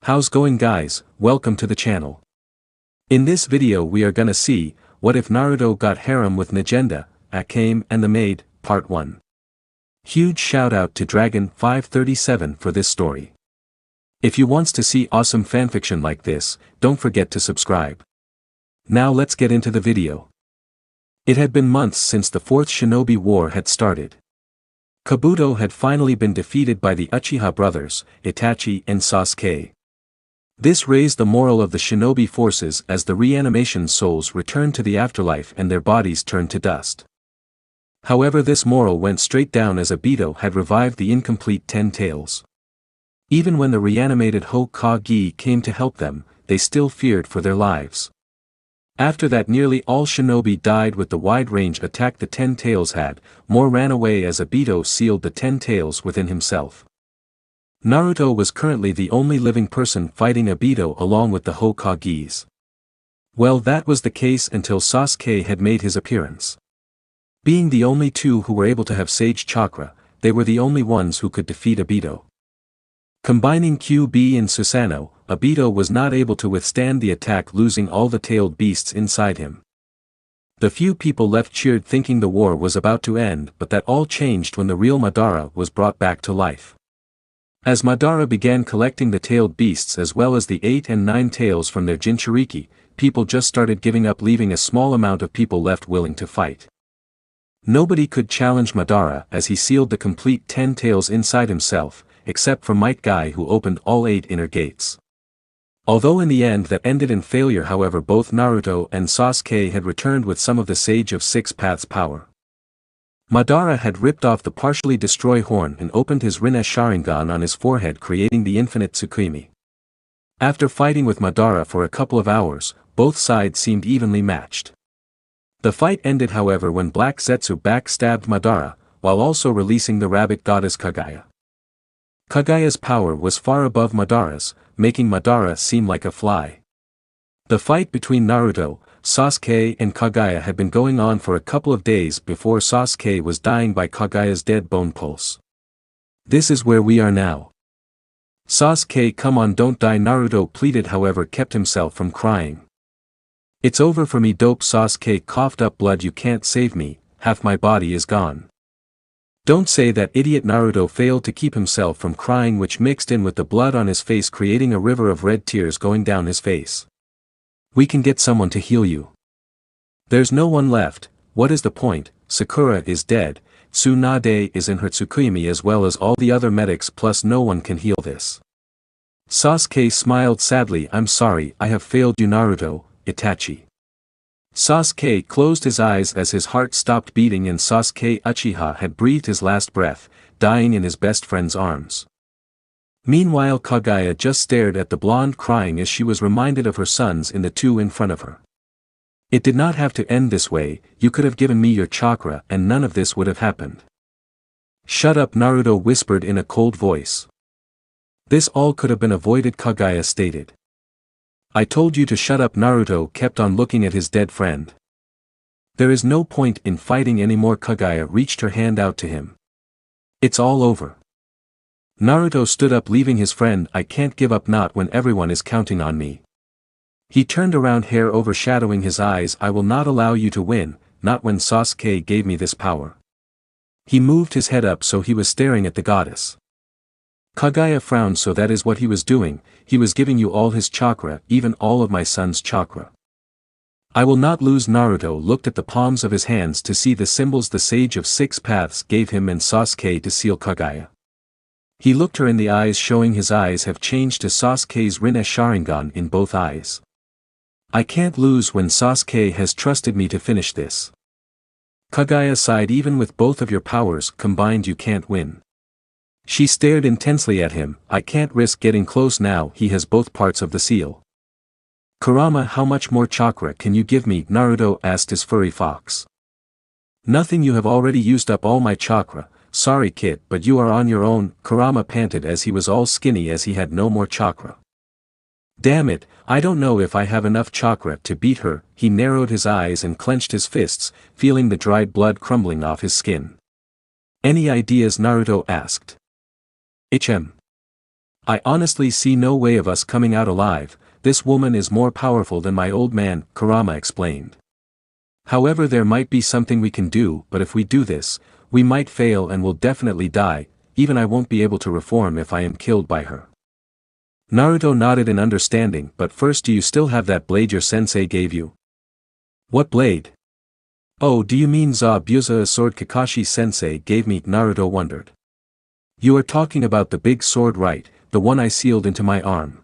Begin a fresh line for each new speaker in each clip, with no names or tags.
How's going guys, welcome to the channel. In this video we are gonna see, what if Naruto got harem with Najenda, Akame and the maid, part 1. Huge shout out to Dragon537 for this story. If you wants to see awesome fanfiction like this, don't forget to subscribe. Now let's get into the video. It had been months since the 4th Shinobi War had started. Kabuto had finally been defeated by the Uchiha brothers, Itachi and Sasuke. This raised the morale of the shinobi forces as the reanimation souls returned to the afterlife and their bodies turned to dust. However, this morale went straight down as Obito had revived the incomplete 10 tails. Even when the reanimated Hokage came to help them, they still feared for their lives. After that, nearly all shinobi died with the wide-range attack the 10 tails had. More ran away as Obito sealed the 10 tails within himself. Naruto was currently the only living person fighting Obito along with the Hokages. Well, that was the case until Sasuke had made his appearance. Being the only two who were able to have Sage Chakra, they were the only ones who could defeat Obito. Combining QB and Susanoo, Obito was not able to withstand the attack, losing all the tailed beasts inside him. The few people left cheered, thinking the war was about to end, but that all changed when the real Madara was brought back to life. As Madara began collecting the tailed beasts as well as the 8 and 9 tails from their Jinchuriki, people just started giving up, leaving a small amount of people left willing to fight. Nobody could challenge Madara as he sealed the complete 10 tails inside himself, except for Might Guy, who opened all 8 inner gates. Although in the end that ended in failure, however, both Naruto and Sasuke had returned with some of the Sage of Six Paths power. Madara had ripped off the partially destroy horn and opened his Rinne Sharingan on his forehead, creating the infinite Tsukimi. After fighting with Madara for a couple of hours, both sides seemed evenly matched. The fight ended, however, when Black Zetsu backstabbed Madara, while also releasing the rabbit goddess Kaguya. Kaguya's power was far above Madara's, making Madara seem like a fly. The fight between Naruto, Sasuke and Kaguya had been going on for a couple of days before Sasuke was dying by Kaguya's dead bone pulse. This is where we are now. Sasuke, come on, don't die, Naruto pleaded, however kept himself from crying. It's over for me, dope. Sasuke coughed up blood. You can't save me, half my body is gone. Don't say that, idiot. Naruto failed to keep himself from crying, which mixed in with the blood on his face, creating a river of red tears going down his face. We can get someone to heal you. There's no one left. What is the point? Sakura is dead, Tsunade is in her Tsukimi as well as all the other medics, plus no one can heal this. Sasuke smiled sadly. I'm sorry, I have failed you, Naruto, Itachi. Sasuke closed his eyes as his heart stopped beating, and Sasuke Uchiha had breathed his last breath, dying in his best friend's arms. Meanwhile, Kaguya just stared at the blonde, crying as she was reminded of her sons in the two in front of her. It did not have to end this way. You could have given me your chakra and none of this would have happened. Shut up, Naruto whispered in a cold voice. This all could have been avoided, Kaguya stated. I told you to shut up. Naruto kept on looking at his dead friend. There is no point in fighting anymore. Kaguya reached her hand out to him. It's all over. Naruto stood up, leaving his friend. I can't give up, not when everyone is counting on me. He turned around, hair overshadowing his eyes. I will not allow you to win, not when Sasuke gave me this power. He moved his head up so he was staring at the goddess. Kaguya frowned. So that is what he was doing. He was giving you all his chakra, even all of my son's chakra. I will not lose. Naruto looked at the palms of his hands to see the symbols the Sage of Six Paths gave him and Sasuke to seal Kaguya. He looked her in the eyes, showing his eyes have changed to Sasuke's Rinne Sharingan in both eyes. I can't lose when Sasuke has trusted me to finish this. Kaguya sighed. Even with both of your powers combined you can't win. She stared intensely at him. I can't risk getting close now. He has both parts of the seal. Kurama, how much more chakra can you give me? Naruto asked his furry fox. Nothing, you have already used up all my chakra. Sorry kid, but you are on your own, Kurama panted as he was all skinny as he had no more chakra. Damn it, I don't know if I have enough chakra to beat her. He narrowed his eyes and clenched his fists, feeling the dried blood crumbling off his skin. Any ideas? Naruto asked. I honestly see no way of us coming out alive. This woman is more powerful than my old man, Kurama explained. However, there might be something we can do, but if we do this, we might fail and will definitely die. Even I won't be able to reform if I am killed by her. Naruto nodded in understanding. But first, do you still have that blade your sensei gave you? What blade? Oh, do you mean Zabuza's sword Kakashi sensei gave me? Naruto wondered. You are talking about the big sword, right? The one I sealed into my arm.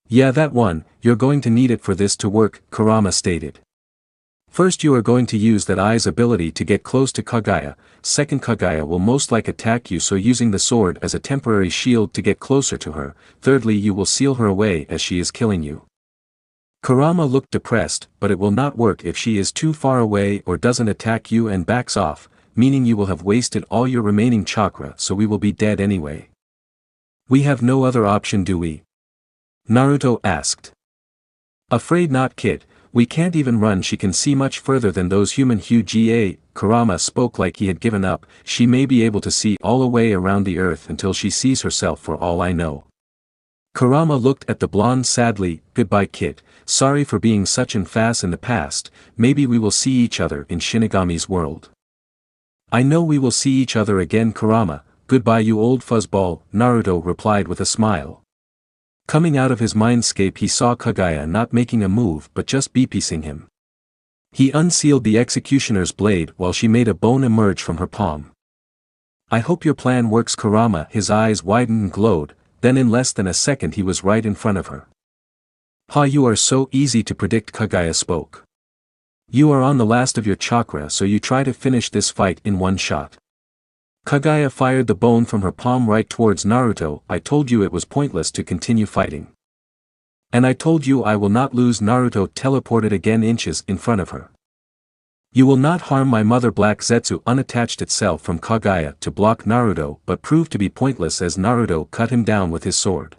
Yeah, that one. You're going to need it for this to work, Kurama stated. First, you are going to use that eye's ability to get close to Kaguya. Second, Kaguya will most likely attack you, so using the sword as a temporary shield to get closer to her. Thirdly, you will seal her away as she is killing you. Kurama looked depressed, but it will not work if she is too far away or doesn't attack you and backs off, meaning you will have wasted all your remaining chakra, so we will be dead anyway. We have no other option, do we? Naruto asked. Afraid not, kid. We can't even run. She can see much further than those human Uchiha. Kurama spoke like he had given up. She may be able to see all the way around the earth until she sees herself, for all I know. Kurama looked at the blonde sadly. Goodbye, kid. Sorry for being such an ass in the past. Maybe we will see each other in Shinigami's world. I know we will see each other again, Kurama. Goodbye, you old fuzzball, Naruto replied with a smile. Coming out of his mindscape, he saw Kaguya not making a move but just beeping him. He unsealed the executioner's blade while she made a bone emerge from her palm. I hope your plan works, Kurama. His eyes widened and glowed, then in less than a second he was right in front of her. Ha, you are so easy to predict, Kaguya spoke. You are on the last of your chakra, so you try to finish this fight in one shot. Kaguya fired the bone from her palm right towards Naruto. I told you it was pointless to continue fighting. And I told you I will not lose. Naruto teleported again inches in front of her. You will not harm my mother. Black Zetsu unattached itself from Kaguya to block Naruto, but proved to be pointless as Naruto cut him down with his sword.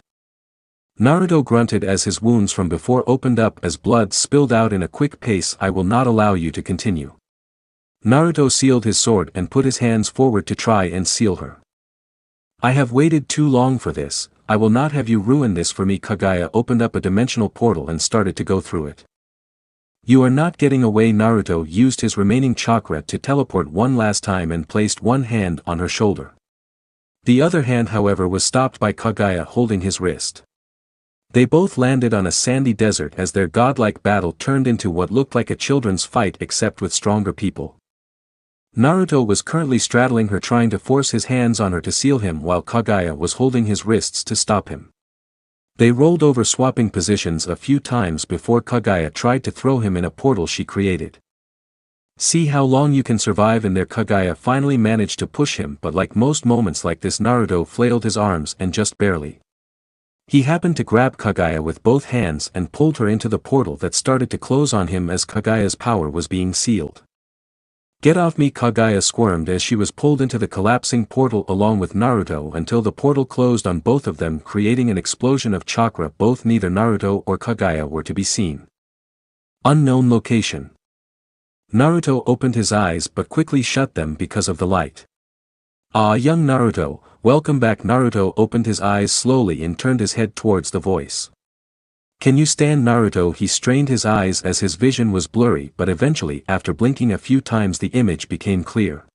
Naruto grunted as his wounds from before opened up as blood spilled out in a quick pace. I will not allow you to continue. Naruto sealed his sword and put his hands forward to try and seal her. I have waited too long for this. I will not have you ruin this for me. Kaguya opened up a dimensional portal and started to go through it. You are not getting away. Naruto used his remaining chakra to teleport one last time and placed one hand on her shoulder. The other hand, however, was stopped by Kaguya holding his wrist. They both landed on a sandy desert as their godlike battle turned into what looked like a children's fight, except with stronger people. Naruto was currently straddling her, trying to force his hands on her to seal him, while Kaguya was holding his wrists to stop him. They rolled over, swapping positions a few times before Kaguya tried to throw him in a portal she created. See how long you can survive in there. Kaguya finally managed to push him, but like most moments like this, Naruto flailed his arms and just barely. He happened to grab Kaguya with both hands and pulled her into the portal that started to close on him as Kaguya's power was being sealed. Get off me! Kaguya squirmed as she was pulled into the collapsing portal along with Naruto until the portal closed on both of them, creating an explosion of chakra. Both neither Naruto or Kaguya were to be seen. Unknown location. Naruto opened his eyes but quickly shut them because of the light. Ah, young Naruto, welcome back. Naruto opened his eyes slowly and turned his head towards the voice. Can you stand, Naruto? He strained his eyes as his vision was blurry, but eventually, after blinking a few times, the image became clear.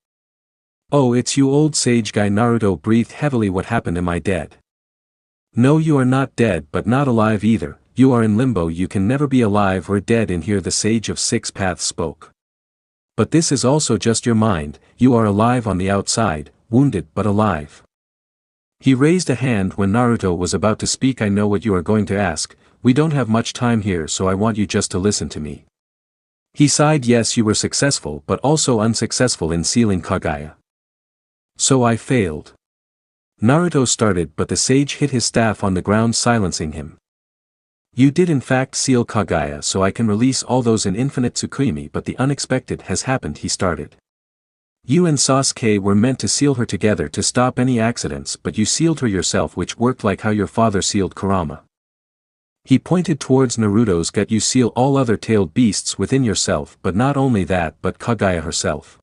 Oh, it's you, old sage guy. Naruto breathed heavily. What happened? Am I dead? No, you are not dead, but not alive either. You are in limbo. You can never be alive or dead in here, the sage of six paths spoke. But this is also just your mind. You are alive on the outside, wounded but alive. He raised a hand when Naruto was about to speak. I know what you are going to ask. We don't have much time here, so I want you just to listen to me. He sighed. Yes, you were successful but also unsuccessful in sealing Kaguya. So I failed. Naruto started, but the sage hit his staff on the ground, silencing him. You did in fact seal Kaguya, so I can release all those in infinite Tsukimi, but the unexpected has happened. He started. You and Sasuke were meant to seal her together to stop any accidents, but you sealed her yourself, which worked like how your father sealed Kurama. He pointed towards Naruto's gut. You seal all other tailed beasts within yourself, but not only that, but Kaguya herself.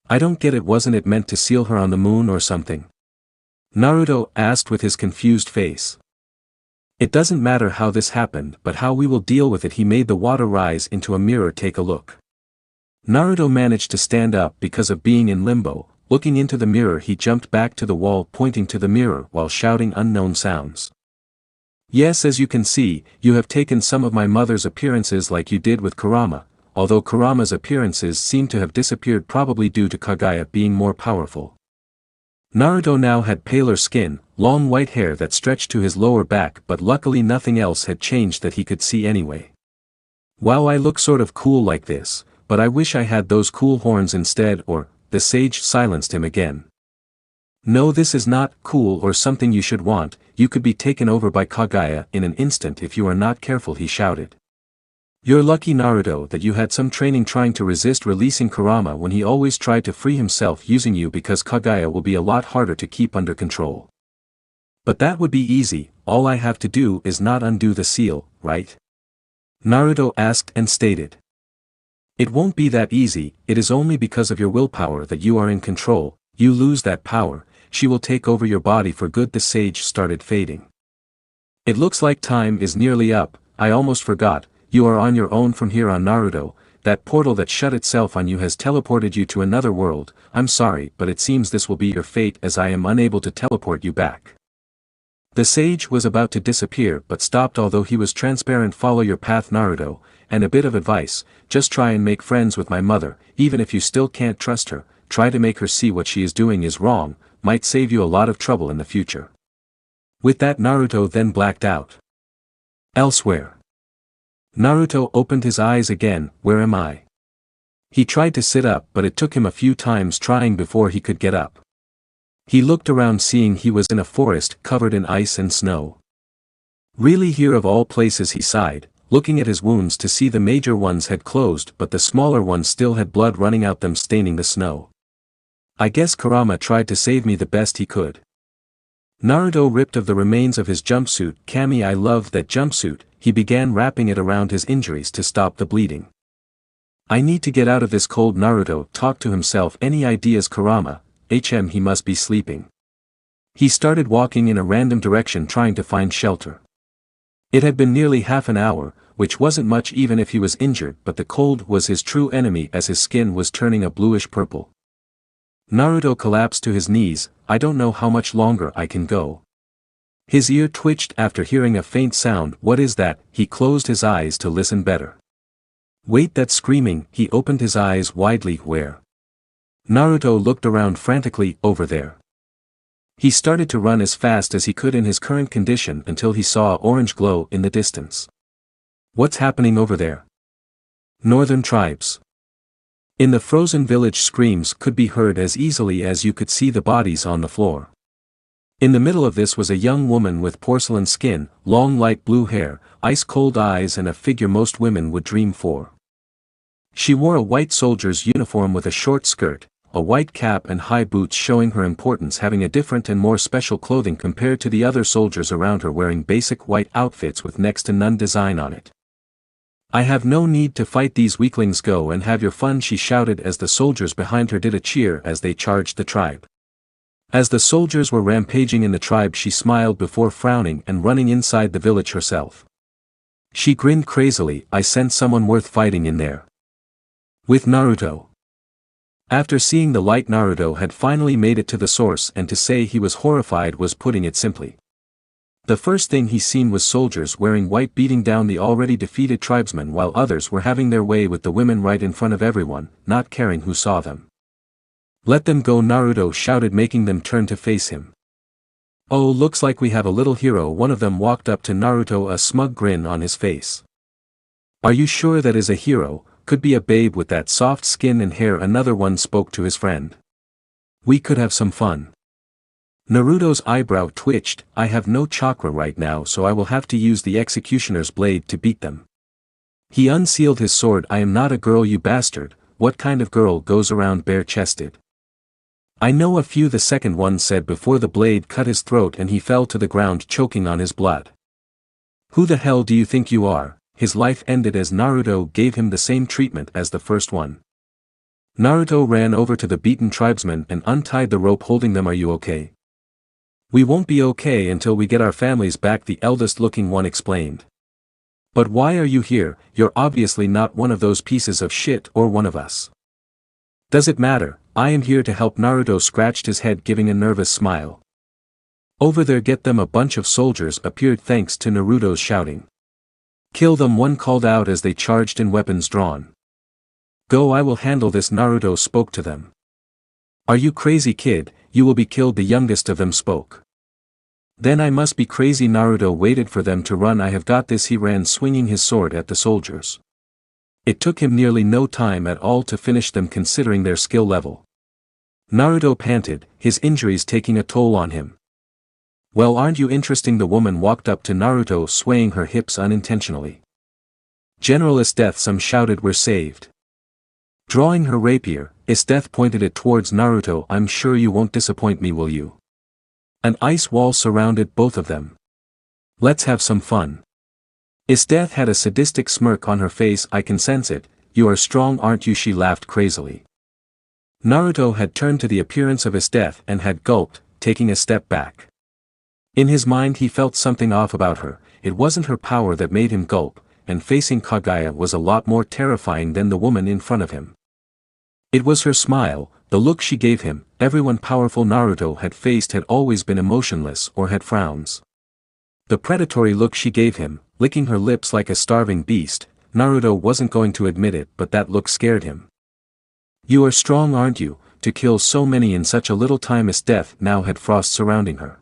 I don't get it. Wasn't it meant to seal her on the moon or something? Naruto asked with his confused face. It doesn't matter how this happened but how we will deal with it. He made the water rise into a mirror. Take a look. Naruto managed to stand up because of being in limbo. Looking into the mirror he jumped back to the wall pointing to the mirror while shouting unknown sounds. Yes, as you can see, you have taken some of my mother's appearances like you did with Kurama, although Kurama's appearances seem to have disappeared probably due to Kaguya being more powerful. Naruto now had paler skin, long white hair that stretched to his lower back but luckily nothing else had changed that he could see anyway. Wow, I look sort of cool like this, but I wish I had those cool horns instead. Or, the sage silenced him again. No, this is not cool or something you should want. You could be taken over by Kaguya in an instant if you are not careful, he shouted. You're lucky, Naruto, that you had some training trying to resist releasing Kurama when he always tried to free himself using you, because Kaguya will be a lot harder to keep under control. But that would be easy, all I have to do is not undo the seal, right? Naruto asked and stated. It won't be that easy. It is only because of your willpower that you are in control. You lose that power, she will take over your body for good. The sage started fading. It looks like time is nearly up. I almost forgot, you are on your own from here on, Naruto. That portal that shut itself on you has teleported you to another world. I'm sorry, but it seems this will be your fate as I am unable to teleport you back. The sage was about to disappear but stopped, although he was transparent. Follow your path, Naruto, and a bit of advice, just try and make friends with my mother. Even if you still can't trust her, try to make her see what she is doing is wrong, might save you a lot of trouble in the future. With that, Naruto then blacked out. Elsewhere. Naruto opened his eyes again. Where am I? He tried to sit up but it took him a few times trying before he could get up. He looked around seeing he was in a forest covered in ice and snow. Really, here of all places, he sighed, looking at his wounds to see the major ones had closed but the smaller ones still had blood running out them, staining the snow. I guess Kurama tried to save me the best he could. Naruto ripped of the remains of his jumpsuit. Kami, I loved that jumpsuit. He began wrapping it around his injuries to stop the bleeding. I need to get out of this cold. Naruto talked to himself. Any ideas, Kurama? He must be sleeping. He started walking in a random direction trying to find shelter. It had been nearly half an hour, which wasn't much even if he was injured, but the cold was his true enemy as his skin was turning a bluish purple. Naruto collapsed to his knees. I don't know how much longer I can go. His ear twitched after hearing a faint sound. What is that? He closed his eyes to listen better. Wait, that's screaming. He opened his eyes widely. Where? Naruto looked around frantically. Over there. He started to run as fast as he could in his current condition until he saw an orange glow in the distance. What's happening over there? Northern tribes. In the frozen village, screams could be heard as easily as you could see the bodies on the floor. In the middle of this was a young woman with porcelain skin, long light blue hair, ice-cold eyes and a figure most women would dream for. She wore a white soldier's uniform with a short skirt, a white cap and high boots, showing her importance, having a different and more special clothing compared to the other soldiers around her, wearing basic white outfits with next to none design on it. I have no need to fight these weaklings. Go and have your fun, she shouted as the soldiers behind her did a cheer as they charged the tribe. As the soldiers were rampaging in the tribe, she smiled before frowning and running inside the village herself. She grinned crazily. I sent someone worth fighting in there. With Naruto. After seeing the light, Naruto had finally made it to the source, and to say he was horrified was putting it simply. The first thing he seen was soldiers wearing white beating down the already defeated tribesmen, while others were having their way with the women right in front of everyone, not caring who saw them. Let them go, Naruto shouted, making them turn to face him. Oh, looks like we have a little hero. One of them walked up to Naruto, a smug grin on his face. Are you sure that is a hero? Could be a babe with that soft skin and hair. Another one spoke to his friend. We could have some fun. Naruto's eyebrow twitched. I have no chakra right now, so I will have to use the executioner's blade to beat them. He unsealed his sword. I am not a girl, you bastard. What kind of girl goes around bare-chested? I know a few, the second one said before the blade cut his throat and he fell to the ground choking on his blood. Who the hell do you think you are? His life ended as Naruto gave him the same treatment as the first one. Naruto ran over to the beaten tribesmen and untied the rope holding them. Are you okay? We won't be okay until we get our families back, the eldest looking one explained. But why are you here? You're obviously not one of those pieces of shit or one of us. Does it matter? I am here to help. Naruto scratched his head, giving a nervous smile. Over there, get them. A bunch of soldiers appeared thanks to Naruto's shouting. Kill them, one called out as they charged in, weapons drawn. Go, I will handle this. Naruto spoke to them. Are you crazy, kid? You will be killed, the youngest of them spoke. Then I must be crazy. Naruto waited for them to run. I have got this. He ran, swinging his sword at the soldiers. It took him nearly no time at all to finish them considering their skill level. Naruto panted, his injuries taking a toll on him. Well, aren't you interesting? The woman walked up to Naruto, swaying her hips unintentionally. General Esteth, some shouted. We're saved. Drawing her rapier, Esteth pointed it towards Naruto. I'm sure you won't disappoint me, will you? An ice wall surrounded both of them. Let's have some fun. Esteth had a sadistic smirk on her face. I can sense it. You are strong, aren't you? She laughed crazily. Naruto had turned to the appearance of Esteth and had gulped, taking a step back. In his mind he felt something off about her. It wasn't her power that made him gulp, and facing Kaguya was a lot more terrifying than the woman in front of him. It was her smile, the look she gave him. Everyone powerful Naruto had faced had always been emotionless or had frowns. The predatory look she gave him, licking her lips like a starving beast, Naruto wasn't going to admit it, but that look scared him. You are strong, aren't you, to kill so many in such a little time? Esteth now had frost surrounding her.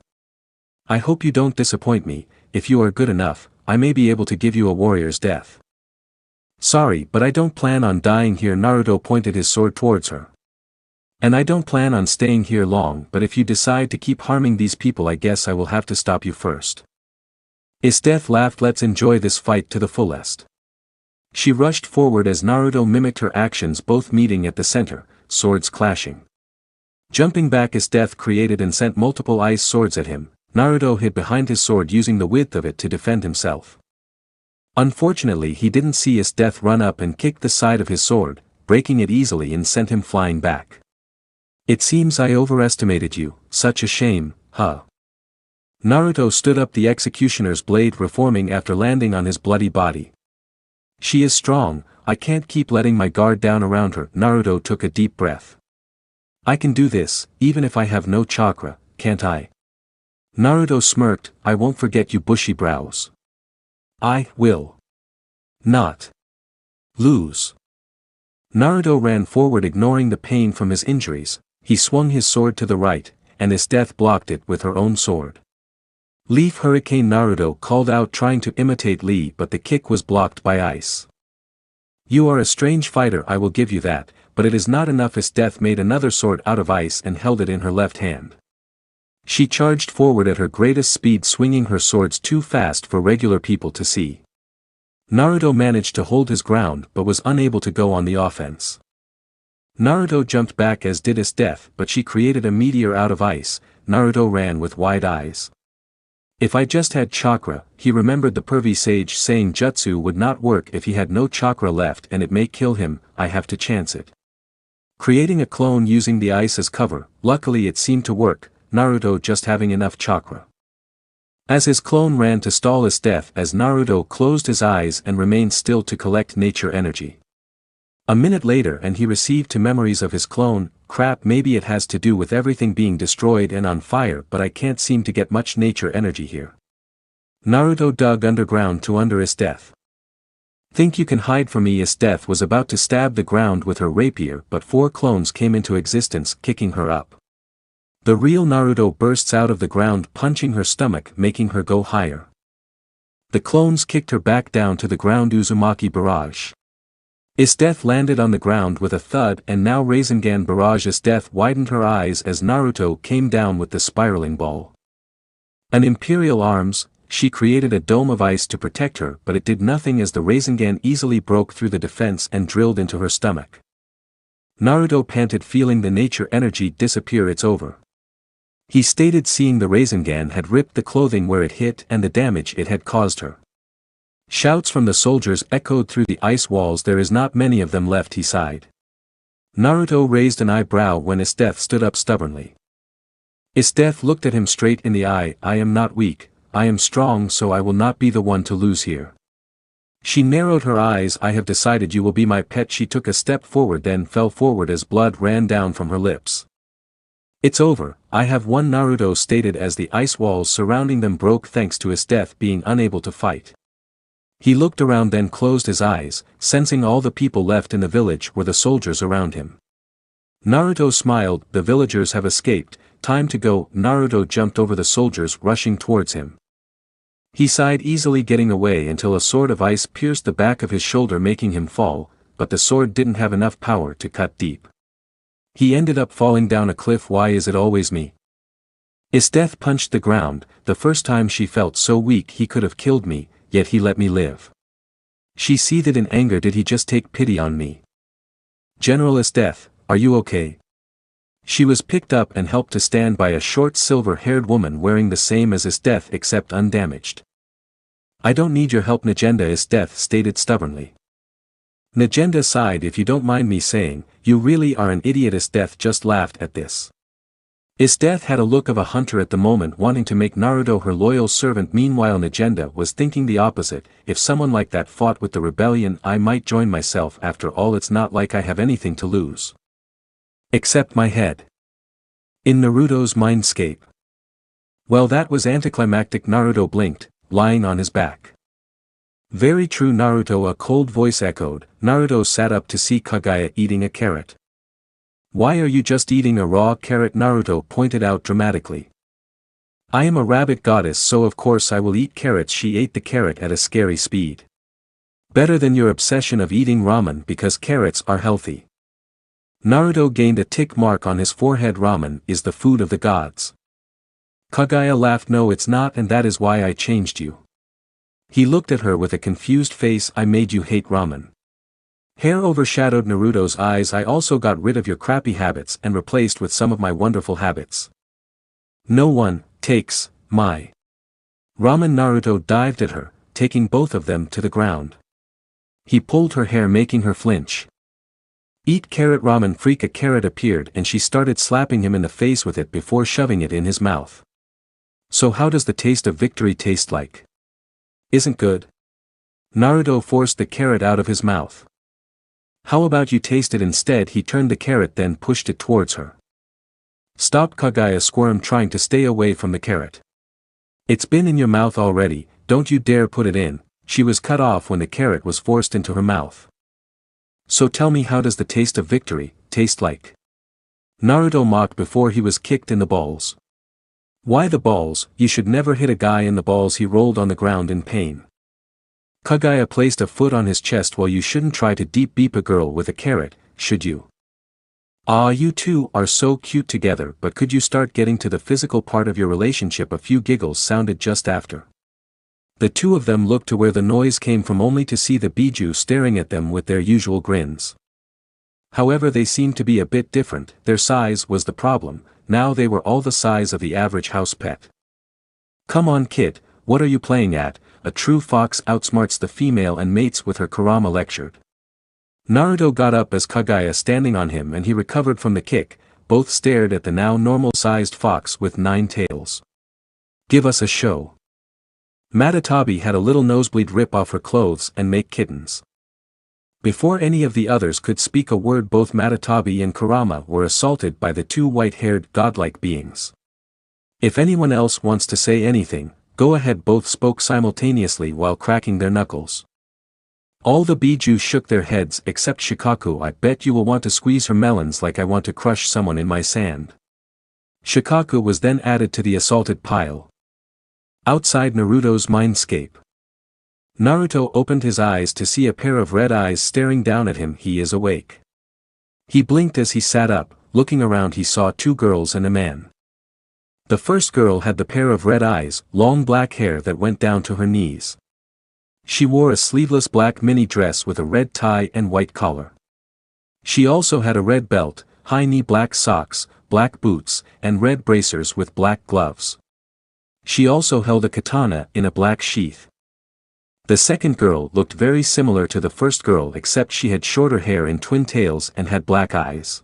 I hope you don't disappoint me. If you are good enough, I may be able to give you a warrior's death. Sorry, but I don't plan on dying here. Naruto pointed his sword towards her. And I don't plan on staying here long, but if you decide to keep harming these people, I guess I will have to stop you first. Esteth laughed. Let's enjoy this fight to the fullest. She rushed forward as Naruto mimicked her actions, both meeting at the center, swords clashing. Jumping back, Esteth created and sent multiple ice swords at him. Naruto hid behind his sword, using the width of it to defend himself. Unfortunately, he didn't see Esteth run up and kick the side of his sword, breaking it easily, and sent him flying back. It seems I overestimated you, such a shame, huh? Naruto stood up, the executioner's blade reforming after landing on his bloody body. She is strong, I can't keep letting my guard down around her. Naruto took a deep breath. I can do this, even if I have no chakra, can't I? Naruto smirked. I won't forget you, bushy brows. I will not lose. Naruto ran forward, ignoring the pain from his injuries. He swung his sword to the right, and Esteth blocked it with her own sword. Leaf Hurricane, Naruto called out, trying to imitate Lee, but the kick was blocked by ice. You are a strange fighter, I will give you that, but it is not enough. Esteth made another sword out of ice and held it in her left hand. She charged forward at her greatest speed, swinging her swords too fast for regular people to see. Naruto managed to hold his ground but was unable to go on the offense. Naruto jumped back, as did Esteth, but she created a meteor out of ice. Naruto ran with wide eyes. If I just had chakra, he remembered the pervy sage saying jutsu would not work if he had no chakra left, and it may kill him. I have to chance it. Creating a clone using the ice as cover, luckily it seemed to work, Naruto just having enough chakra. As his clone ran to stall Esteth, as Naruto closed his eyes and remained still to collect nature energy. A minute later and he received two memories of his clone. Crap, maybe it has to do with everything being destroyed and on fire, but I can't seem to get much nature energy here. Naruto dug underground to under Esteth. Think you can hide from me? Esteth was about to stab the ground with her rapier, but 4 clones came into existence, kicking her up. The real Naruto bursts out of the ground, punching her stomach, making her go higher. The clones kicked her back down to the ground. Uzumaki Barrage. Esteth landed on the ground with a thud, and now Rasengan Barrage. Esteth widened her eyes as Naruto came down with the spiraling ball. An Imperial Arms. She created a dome of ice to protect her, but it did nothing as the Rasengan easily broke through the defense and drilled into her stomach. Naruto panted, feeling the nature energy disappear. It's over. He stated, seeing the Rasengan had ripped the clothing where it hit and the damage it had caused her. Shouts from the soldiers echoed through the ice walls. There is not many of them left, he sighed. Naruto raised an eyebrow when Esteth stood up stubbornly. Death looked at him straight in the eye. I am not weak, I am strong, so I will not be the one to lose here. She narrowed her eyes. I have decided you will be my pet. She took a step forward, then fell forward as blood ran down from her lips. It's over, I have won, Naruto stated as the ice walls surrounding them broke thanks to his death being unable to fight. He looked around, then closed his eyes, sensing all the people left in the village were the soldiers around him. Naruto smiled. The villagers have escaped, time to go. Naruto jumped over the soldiers rushing towards him. He sighed easily, getting away until a sword of ice pierced the back of his shoulder, making him fall, but the sword didn't have enough power to cut deep. He ended up falling down a cliff. Why is it always me? Death punched the ground. The first time she felt so weak he could have killed me, yet he let me live. She seethed in anger. Did he just take pity on me? General Death, are you okay? She was picked up and helped to stand by a short silver-haired woman wearing the same as Death except undamaged. I don't need your help, Najenda, Death stated stubbornly. Najenda sighed. If you don't mind me saying, you really are an idiot. Death just laughed at this. Death had a look of a hunter at the moment, wanting to make Naruto her loyal servant. Meanwhile, Najenda was thinking the opposite. If someone like that fought with the rebellion, I might join myself. After all, it's not like I have anything to lose. Except my head. In Naruto's Mindscape. Well, that was anticlimactic. Naruto blinked, lying on his back. Very true, Naruto, a cold voice echoed. Naruto sat up to see Kaguya eating a carrot. Why are you just eating a raw carrot? Naruto pointed out dramatically. I am a rabbit goddess, so of course I will eat carrots. She ate the carrot at a scary speed. Better than your obsession of eating ramen, because carrots are healthy. Naruto gained a tick mark on his forehead. Ramen is the food of the gods. Kaguya laughed. No, it's not, and that is why I changed you. He looked at her with a confused face. I made you hate ramen. Hair overshadowed Naruto's eyes. I also got rid of your crappy habits and replaced with some of my wonderful habits. No one takes my ramen. Naruto dived at her, taking both of them to the ground. He pulled her hair, making her flinch. Eat carrot ramen. Freak. A carrot appeared and she started slapping him in the face with it before shoving it in his mouth. So how does the taste of victory taste like? Isn't good? Naruto forced the carrot out of his mouth. How about you taste it instead? He turned the carrot, then pushed it towards her. Stop. Kaguya squirmed, trying to stay away from the carrot. It's been in your mouth already, don't you dare put it in. She was cut off when the carrot was forced into her mouth. So tell me, how does the taste of victory taste like? Naruto mocked before he was kicked in the balls. Why the balls? You should never hit a guy in the balls. He rolled on the ground in pain. Kaguya placed a foot on his chest. Well, you shouldn't try to deep beep a girl with a carrot, should you? Ah, you two are so cute together, but could you start getting to the physical part of your relationship? A few giggles sounded just after. The two of them looked to where the noise came from, only to see the Biju staring at them with their usual grins. However, they seemed to be a bit different. Their size was the problem. Now they were all the size of the average house pet. Come on, kid, what are you playing at? A true fox outsmarts the female and mates with her, kurama lectured. Naruto got up as Kaguya standing on him and he recovered from the kick. Both stared at the now normal-sized fox with 9 tails. Give us a show. Matatabi had a little nosebleed rip off her clothes and make kittens. Before any of the others could speak a word, both Matatabi and Kurama were assaulted by the two white-haired godlike beings. If anyone else wants to say anything, go ahead. Both spoke simultaneously while cracking their knuckles. All the Biju shook their heads except Shikaku. I bet you will want to squeeze her melons like I want to crush someone in my sand. Shikaku was then added to the assaulted pile. Outside Naruto's Mindscape. Naruto opened his eyes to see a pair of red eyes staring down at him. He is awake. He blinked as he sat up. Looking around, he saw 2 girls and a man. The first girl had the pair of red eyes, long black hair that went down to her knees. She wore a sleeveless black mini dress with a red tie and white collar. She also had a red belt, high-knee black socks, black boots, and red bracers with black gloves. She also held a katana in a black sheath. The second girl looked very similar to the first girl, except she had shorter hair in twin tails and had black eyes.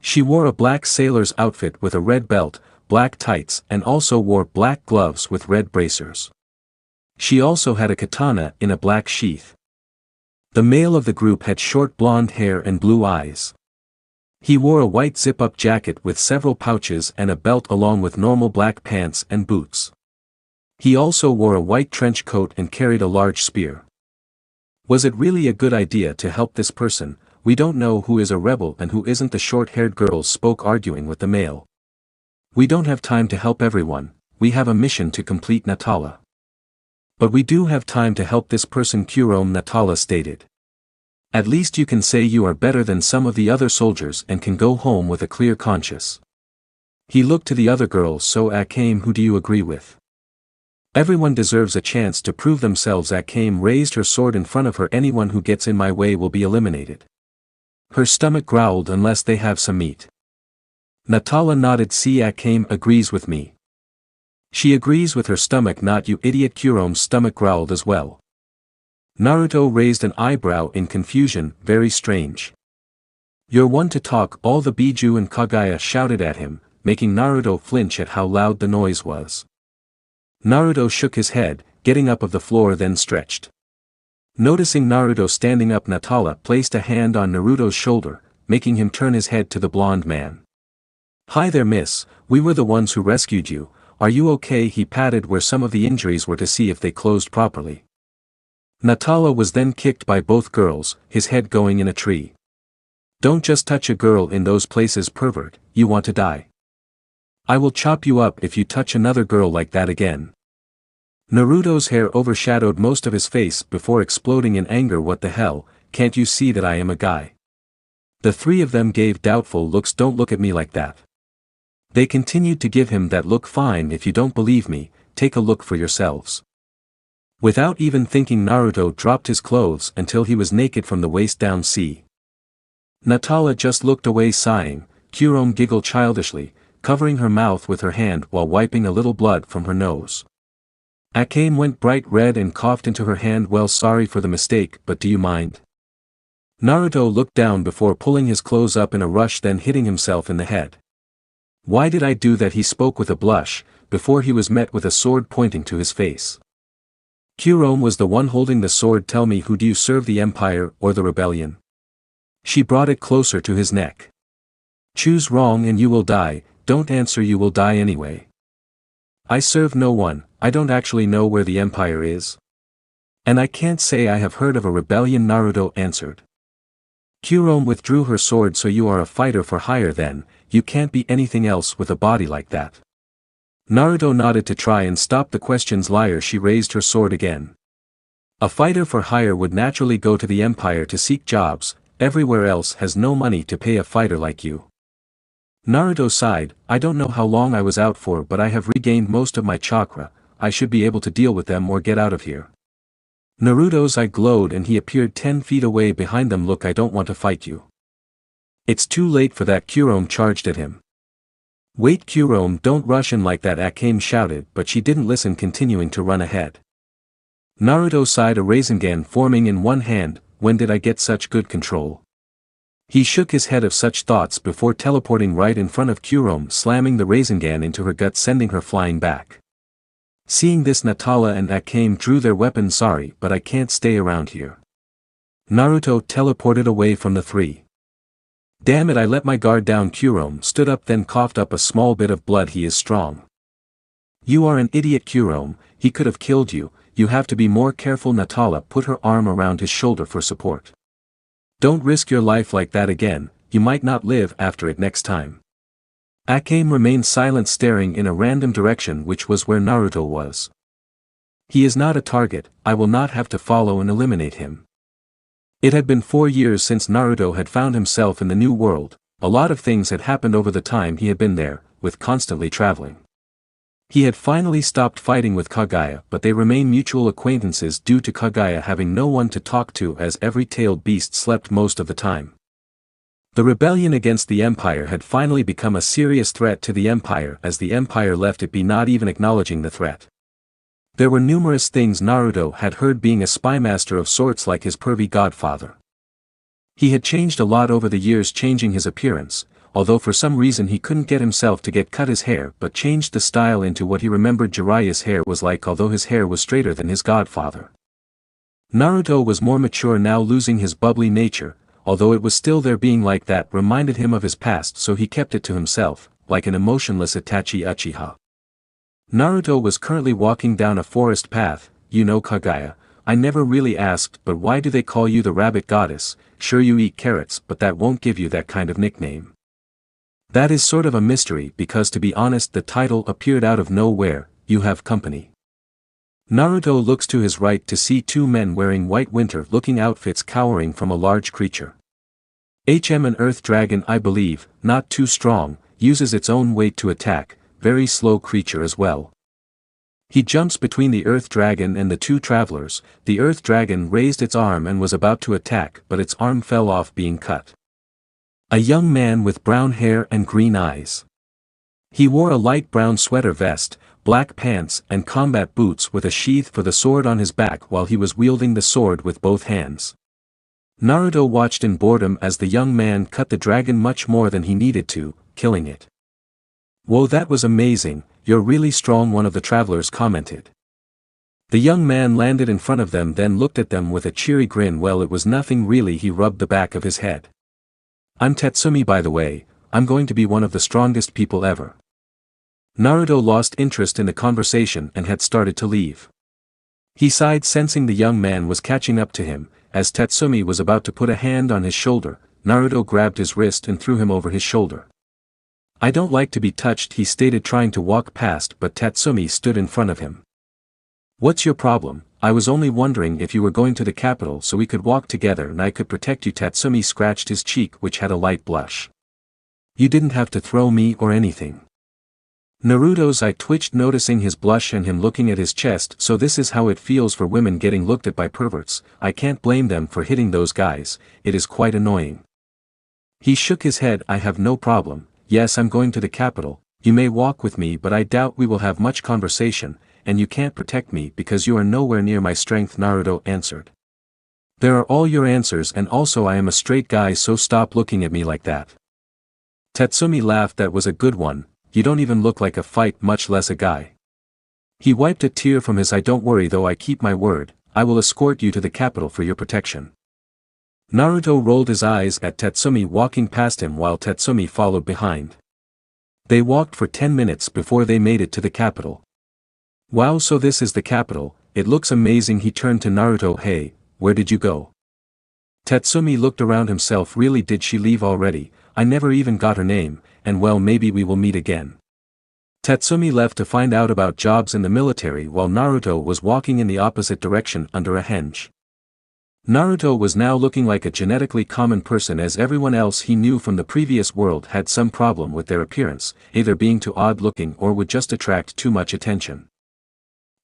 She wore a black sailor's outfit with a red belt, black tights and also wore black gloves with red bracers. She also had a katana in a black sheath. The male of the group had short blonde hair and blue eyes. He wore a white zip-up jacket with several pouches and a belt along with normal black pants and boots. He also wore a white trench coat and carried a large spear. Was it really a good idea to help this person? We don't know who is a rebel and who isn't, the short-haired girl spoke, arguing with the male. We don't have time to help everyone, we have a mission to complete, Natala. But we do have time to help this person, Kurama, Natala stated. At least you can say you are better than some of the other soldiers and can go home with a clear conscience. He looked to the other girls. So Akame, who do you agree with? Everyone deserves a chance to prove themselves. Akame raised her sword in front of her. Anyone who gets in my way will be eliminated. Her stomach growled, unless they have some meat. Natala nodded. See, Akame agrees with me. She agrees with her stomach, not you idiot. Kurama's stomach growled as well. Naruto raised an eyebrow in confusion. Very strange. You're one to talk, all the Biju and Kaguya shouted at him, making Naruto flinch at how loud the noise was. Naruto shook his head, getting up off the floor, then stretched. Noticing Naruto standing up, Natala placed a hand on Naruto's shoulder, making him turn his head to the blonde man. Hi there, miss, we were the ones who rescued you, are you okay? He patted where some of the injuries were to see if they closed properly. Natala was then kicked by both girls, his head going in a tree. Don't just touch a girl in those places, pervert, you want to die. I will chop you up if you touch another girl like that again. Naruto's hair overshadowed most of his face before exploding in anger. What the hell, can't you see that I am a guy? The three of them gave doubtful looks. Don't look at me like that. They continued to give him that look. Fine, if you don't believe me, take a look for yourselves. Without even thinking, Naruto dropped his clothes until he was naked from the waist down. See. Natala just looked away, sighing. Kurama giggled childishly, covering her mouth with her hand while wiping a little blood from her nose. Akame went bright red and coughed into her hand. Well, sorry for the mistake, but do you mind? Naruto looked down before pulling his clothes up in a rush, then hitting himself in the head. Why did I do that? He spoke with a blush, before he was met with a sword pointing to his face. Kurama was the one holding the sword. Tell me, who do you serve, the Empire or the Rebellion? She brought it closer to his neck. Choose wrong and you will die. Don't answer, you will die anyway. I serve no one, I don't actually know where the Empire is. And I can't say I have heard of a rebellion, Naruto answered. Kurama withdrew her sword. So you are a fighter for hire then, you can't be anything else with a body like that. Naruto nodded to try and stop the questions. Liar. She raised her sword again. A fighter for hire would naturally go to the Empire to seek jobs, everywhere else has no money to pay a fighter like you. Naruto sighed. I don't know how long I was out for, but I have regained most of my chakra, I should be able to deal with them or get out of here. Naruto's eye glowed and he appeared 10 feet away behind them. Look, I don't want to fight you. It's too late for that. Kurama charged at him. Wait, Kurama, don't rush in like that, Akame shouted, but she didn't listen, continuing to run ahead. Naruto sighed, a Rasengan forming in one hand. When did I get such good control? He shook his head of such thoughts before teleporting right in front of Kurama, slamming the Rasengan into her gut, sending her flying back. Seeing this, Natala and Akame drew their weapons. Sorry, but I can't stay around here. Naruto teleported away from the three. Damn it, I let my guard down. Kurama stood up, then coughed up a small bit of blood. He is strong. You are an idiot, Kurama, he could have killed you, you have to be more careful. Natala put her arm around his shoulder for support. Don't risk your life like that again, you might not live after it next time. Akame remained silent, staring in a random direction, which was where Naruto was. He is not a target, I will not have to follow and eliminate him. It had been 4 years since Naruto had found himself in the new world. A lot of things had happened over the time he had been there, with constantly traveling. He had finally stopped fighting with Kaguya, but they remain mutual acquaintances due to Kaguya having no one to talk to, as every tailed beast slept most of the time. The rebellion against the Empire had finally become a serious threat to the Empire, as the Empire left it be, not even acknowledging the threat. There were numerous things Naruto had heard, being a spymaster of sorts like his pervy godfather. He had changed a lot over the years, changing his appearance, although for some reason he couldn't get himself to get cut his hair but changed the style into what he remembered Jiraiya's hair was like, although his hair was straighter than his godfather. Naruto was more mature now, losing his bubbly nature, although it was still there. Being like that reminded him of his past, so he kept it to himself, like an emotionless Itachi uchiha. Naruto was currently walking down a forest path. You know Kaguya, I never really asked, but why do they call you the rabbit goddess? Sure, you eat carrots, but that won't give you that kind of nickname. That is sort of a mystery, because to be honest the title appeared out of nowhere. You have company. Naruto looks to his right to see two men wearing white winter-looking outfits cowering from a large creature. An earth dragon, I believe, not too strong, uses its own weight to attack, very slow creature as well. He jumps between the earth dragon and the two travelers. The earth dragon raised its arm and was about to attack, but its arm fell off, being cut. A young man with brown hair and green eyes. He wore a light brown sweater vest, black pants and combat boots with a sheath for the sword on his back while he was wielding the sword with both hands. Naruto watched in boredom as the young man cut the dragon much more than he needed to, killing it. "Whoa, that was amazing, you're really strong," one of the travelers commented. The young man landed in front of them, then looked at them with a cheery grin. "Well, it was nothing really." He rubbed the back of his head. "I'm Tatsumi, by the way. I'm going to be one of the strongest people ever." Naruto lost interest in the conversation and had started to leave. He sighed, sensing the young man was catching up to him. As Tatsumi was about to put a hand on his shoulder, Naruto grabbed his wrist and threw him over his shoulder. "I don't like to be touched," he stated, trying to walk past, but Tatsumi stood in front of him. "What's your problem? I was only wondering if you were going to the capital so we could walk together and I could protect you." Tatsumi scratched his cheek, which had a light blush. "You didn't have to throw me or anything." Naruto's eye twitched, noticing his blush and him looking at his chest. "So this is how it feels for women getting looked at by perverts. I can't blame them for hitting those guys, it is quite annoying." He shook his head. "I have no problem. Yes, I'm going to the capital. You may walk with me, but I doubt we will have much conversation, and you can't protect me because you are nowhere near my strength," Naruto answered. "There are all your answers, and also I am a straight guy, so stop looking at me like that." Tatsumi laughed. "That was a good one. You don't even look like a fight, much less a guy." He wiped a tear from his eye. "Don't worry though, I keep my word. I will escort you to the capital for your protection." Naruto rolled his eyes at Tatsumi walking past him while Tatsumi followed behind. They walked for 10 minutes before they made it to the capital. "Wow, so this is the capital, it looks amazing." He turned to Naruto. "Hey, where did you go?" Tatsumi looked around himself. "Really, did she leave already? I never even got her name, and well, maybe we will meet again." Tatsumi left to find out about jobs in the military while Naruto was walking in the opposite direction under a henge. Naruto was now looking like a genetically common person, as everyone else he knew from the previous world had some problem with their appearance, either being too odd looking or would just attract too much attention.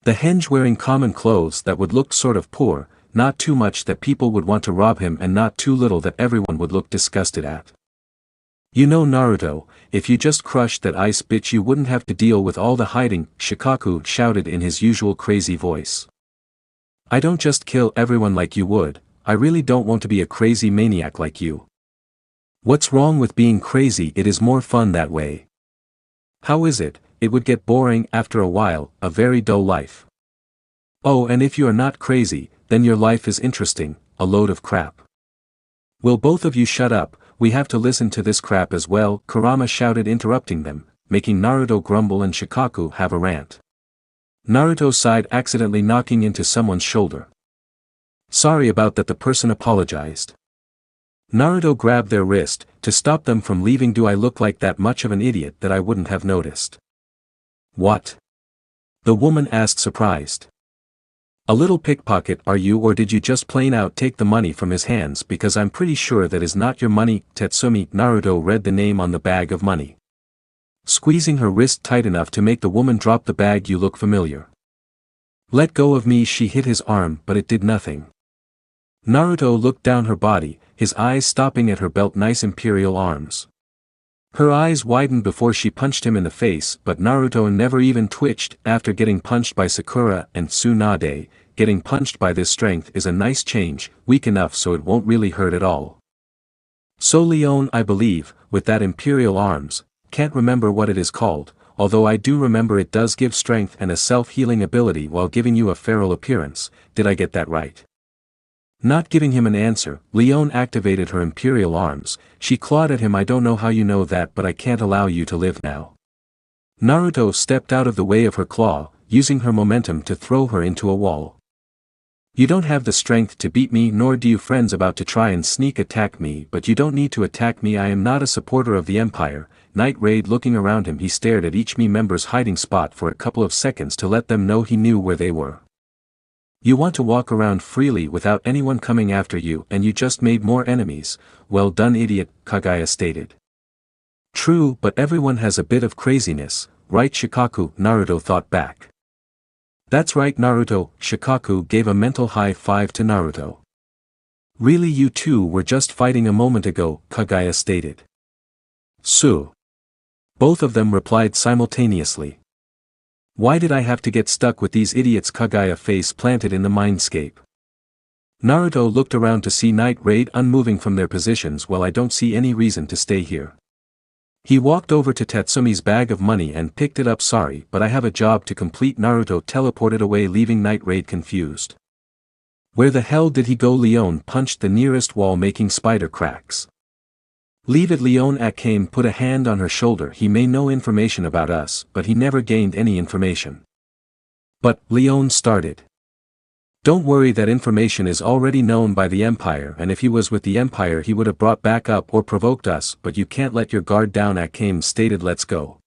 The henge wearing common clothes that would look sort of poor, not too much that people would want to rob him and not too little that everyone would look disgusted at. "You know, Naruto, if you just crushed that ice bitch you wouldn't have to deal with all the hiding," Shikaku shouted in his usual crazy voice. "I don't just kill everyone like you would, I really don't want to be a crazy maniac like you." "What's wrong with being crazy? It is more fun that way." "How is it? It would get boring after a while, a very dull life." "Oh, and if you are not crazy, then your life is interesting, a load of crap." "Will both of you shut up? We have to listen to this crap as well," Kurama shouted, interrupting them, making Naruto grumble and Shikaku have a rant. Naruto sighed, accidentally knocking into someone's shoulder. "Sorry about that," the person apologized. Naruto grabbed their wrist, to stop them from leaving. "Do I look like that much of an idiot that I wouldn't have noticed?" "What?" the woman asked, surprised. "A little pickpocket are you, or did you just plain out take the money from his hands? Because I'm pretty sure that is not your money." Tatsumi. Naruto read the name on the bag of money. Squeezing her wrist tight enough to make the woman drop the bag. "You look familiar." "Let go of me." She hit his arm, but it did nothing. Naruto looked down her body, his eyes stopping at her belt. "Nice imperial arms." Her eyes widened before she punched him in the face, but Naruto never even twitched. After getting punched by Sakura and Tsunade, getting punched by this strength is a nice change, weak enough so it won't really hurt at all. So Leon, I believe, with that imperial arms, can't remember what it is called, although I do remember it does give strength and a self-healing ability while giving you a feral appearance. Did I get that right? Not giving him an answer, Leon activated her imperial arms. She clawed at him. I don't know how you know that, but I can't allow you to live now. Naruto stepped out of the way of her claw, using her momentum to throw her into a wall. You don't have the strength to beat me, nor do you friends about to try and sneak attack me, but you don't need to attack me. I am not a supporter of the Empire. Night Raid looking around him, he stared at each member's hiding spot for a couple of seconds to let them know he knew where they were. You want to walk around freely without anyone coming after you, and you just made more enemies. Well done, idiot, Kaguya stated. True, but everyone has a bit of craziness, right Shikaku? Naruto thought back. That's right Naruto, Shikaku gave a mental high five to Naruto. Really, you two were just fighting a moment ago, Kaguya stated. So. Both of them replied simultaneously. Why did I have to get stuck with these idiots? Kaguya face planted in the Mindscape. Naruto looked around to see Night Raid unmoving from their positions. Well, I don't see any reason to stay here. He walked over to Tatsumi's bag of money and picked it up. Sorry, but I have a job to complete. Naruto teleported away, leaving Night Raid confused. Where the hell did he go? Leon punched the nearest wall, making spider cracks. Leave it. Leon Akame put a hand on her shoulder. He may know information about us, but he never gained any information. But, Leon started. Don't worry, that information is already known by the Empire, and if he was with the Empire he would have brought back up or provoked us, but you can't let your guard down, Akame stated. Let's go.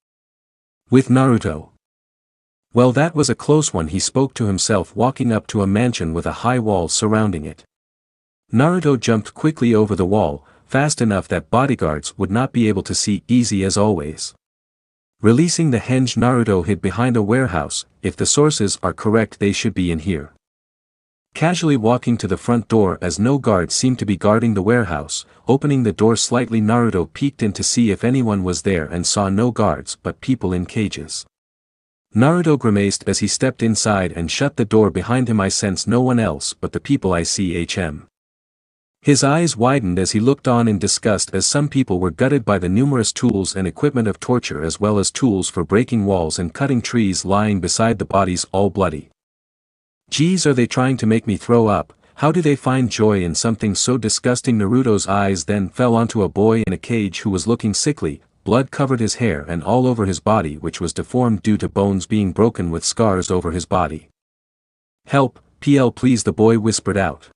With Naruto. Well, that was a close one, he spoke to himself, walking up to a mansion with a high wall surrounding it. Naruto jumped quickly over the wall, fast enough that bodyguards would not be able to see. Easy as always. Releasing the henge, Naruto hid behind a warehouse. If the sources are correct, they should be in here. Casually walking to the front door as no guards seemed to be guarding the warehouse, opening the door slightly, Naruto peeked in to see if anyone was there and saw no guards but people in cages. Naruto grimaced as he stepped inside and shut the door behind him. I sense no one else but the people I see. His eyes widened as he looked on in disgust as some people were gutted by the numerous tools and equipment of torture, as well as tools for breaking walls and cutting trees lying beside the bodies, all bloody. Geez, are they trying to make me throw up? How do they find joy in something so disgusting? Naruto's eyes then fell onto a boy in a cage who was looking sickly. Blood covered his hair and all over his body, which was deformed due to bones being broken, with scars over his body. Help, PL please, the boy whispered out.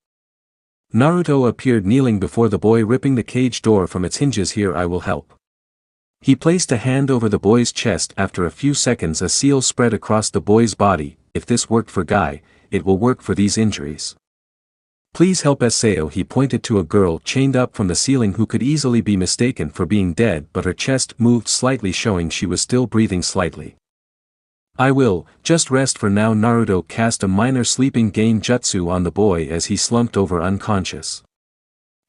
Naruto appeared kneeling before the boy, ripping the cage door from its hinges. Here, I will help. He placed a hand over the boy's chest. After a few seconds a seal spread across the boy's body. If this worked for Guy, it will work for these injuries. Please help us, Sayo. He pointed to a girl chained up from the ceiling who could easily be mistaken for being dead, but her chest moved slightly, showing she was still breathing slightly. I will, just rest for now. Naruto cast a minor sleeping game jutsu on the boy as he slumped over unconscious.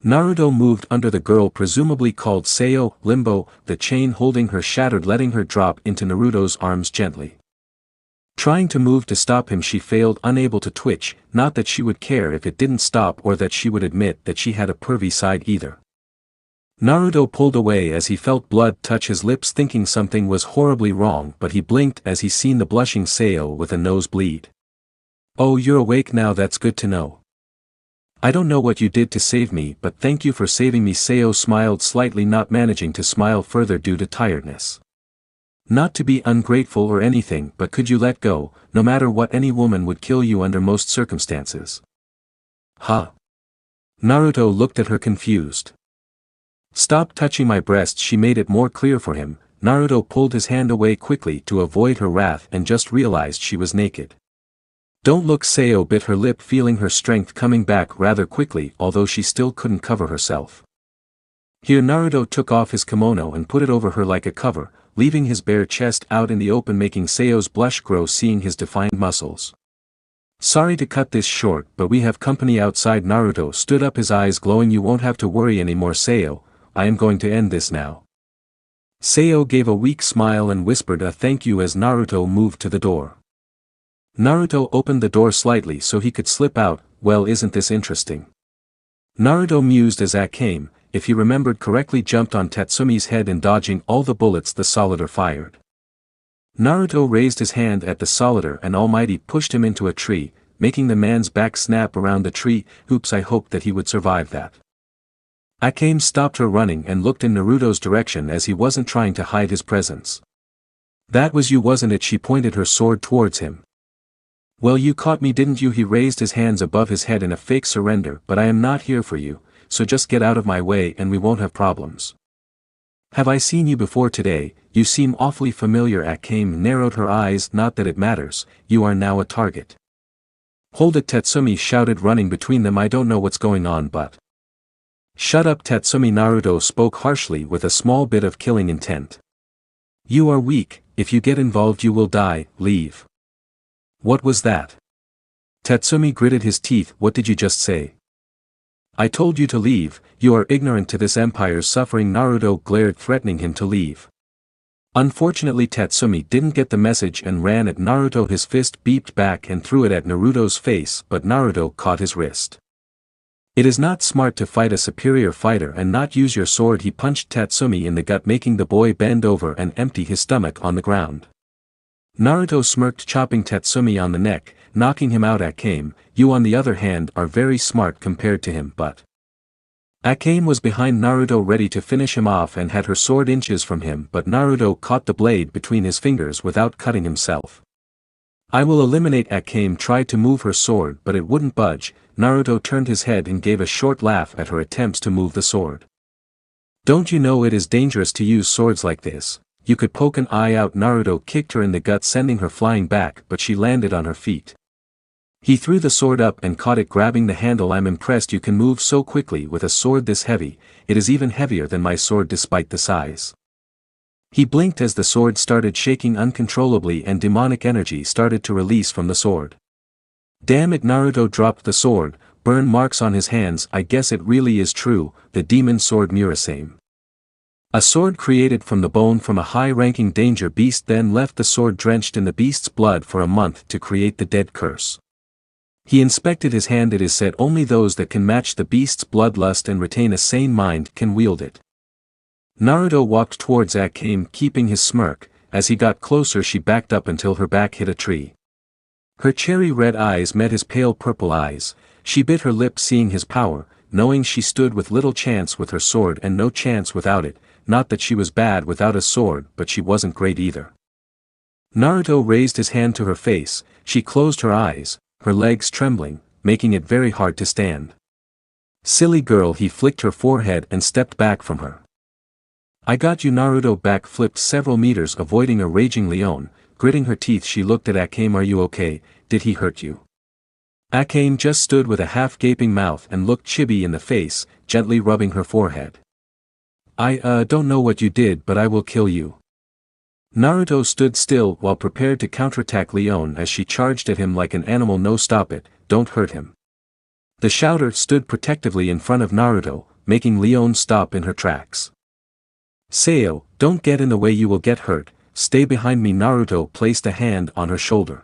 Naruto moved under the girl, presumably called Sayo. Limbo, the chain holding her shattered, letting her drop into Naruto's arms gently. Trying to move to stop him, she failed, unable to twitch. Not that she would care if it didn't stop, or that she would admit that she had a pervy side either. Naruto pulled away as he felt blood touch his lips, thinking something was horribly wrong, but he blinked as he seen the blushing Sayo with a nosebleed. Oh, you're awake now, that's good to know. I don't know what you did to save me, but thank you for saving me. Sayo smiled slightly, not managing to smile further due to tiredness. Not to be ungrateful or anything, but could you let go? No matter what, any woman would kill you under most circumstances. Huh? Naruto looked at her confused. Stop touching my breasts, she made it more clear for him. Naruto pulled his hand away quickly to avoid her wrath and just realized she was naked. Don't look. Sayo bit her lip, feeling her strength coming back rather quickly, although she still couldn't cover herself. Here, Naruto took off his kimono and put it over her like a cover, leaving his bare chest out in the open, making Sayo's blush grow seeing his defined muscles. Sorry to cut this short, but we have company outside. Naruto stood up, his eyes glowing. You won't have to worry anymore, Sayo. I am going to end this now. Sayo gave a weak smile and whispered a thank you as Naruto moved to the door. Naruto opened the door slightly so he could slip out. Well, isn't this interesting? Naruto mused as Akame, if he remembered correctly, jumped on Tatsumi's head and dodging all the bullets the Solitaire fired. Naruto raised his hand at the Solitaire and Almighty pushed him into a tree, making the man's back snap around the tree. Oops, I hoped that he would survive that. Akame stopped her running and looked in Naruto's direction as he wasn't trying to hide his presence. That was you, wasn't it? She pointed her sword towards him. Well, you caught me, didn't you? He raised his hands above his head in a fake surrender. But I am not here for you, so just get out of my way and we won't have problems. Have I seen you before today? You seem awfully familiar. Akame narrowed her eyes. Not that it matters, you are now a target. Hold it, Tatsumi shouted, running between them. I don't know what's going on, but... Shut up, Tatsumi. Naruto spoke harshly with a small bit of killing intent. You are weak, if you get involved you will die. Leave. What was that? Tatsumi gritted his teeth. What did you just say? I told you to leave. You are ignorant to this empire's suffering. Naruto glared, threatening him to leave. Unfortunately, Tatsumi didn't get the message and ran at Naruto. His fist beeped back and threw it at Naruto's face, but Naruto caught his wrist. It is not smart to fight a superior fighter and not use your sword. He punched Tatsumi in the gut, making the boy bend over and empty his stomach on the ground. Naruto smirked, chopping Tatsumi on the neck, knocking him out. Akame, you on the other hand are very smart compared to him, but... Akame was behind Naruto ready to finish him off and had her sword inches from him, but Naruto caught the blade between his fingers without cutting himself. I will eliminate. Akame tried to move her sword but it wouldn't budge. Naruto turned his head and gave a short laugh at her attempts to move the sword. Don't you know it is dangerous to use swords like this? You could poke an eye out. Naruto kicked her in the gut, sending her flying back, but she landed on her feet. He threw the sword up and caught it, grabbing the handle. I'm impressed you can move so quickly with a sword this heavy. It is even heavier than my sword despite the size. He blinked as the sword started shaking uncontrollably and demonic energy started to release from the sword. Damn it, Naruto dropped the sword, burn marks on his hands. I guess it really is true, the demon sword Murasame. A sword created from the bone from a high-ranking danger beast, then left the sword drenched in the beast's blood for a month to create the dead curse. He inspected his hand. It is said only those that can match the beast's bloodlust and retain a sane mind can wield it. Naruto walked towards Akame, keeping his smirk. As he got closer she backed up until her back hit a tree. Her cherry-red eyes met his pale purple eyes. She bit her lip seeing his power, knowing she stood with little chance with her sword and no chance without it. Not that she was bad without a sword, but she wasn't great either. Naruto raised his hand to her face. She closed her eyes, her legs trembling, making it very hard to stand. Silly girl. He flicked her forehead and stepped back from her. I got you. Naruto back-flipped several meters, avoiding a raging Leon. Gritting her teeth she looked at Akame. Are you okay? Did he hurt you? Akame just stood with a half-gaping mouth and looked Chibi in the face, gently rubbing her forehead. I don't know what you did, but I will kill you. Naruto stood still while prepared to counterattack Leon as she charged at him like an animal. No, stop it, don't hurt him. The shouter stood protectively in front of Naruto, making Leon stop in her tracks. Sayo, don't get in the way, you will get hurt. Stay behind me. Naruto placed a hand on her shoulder.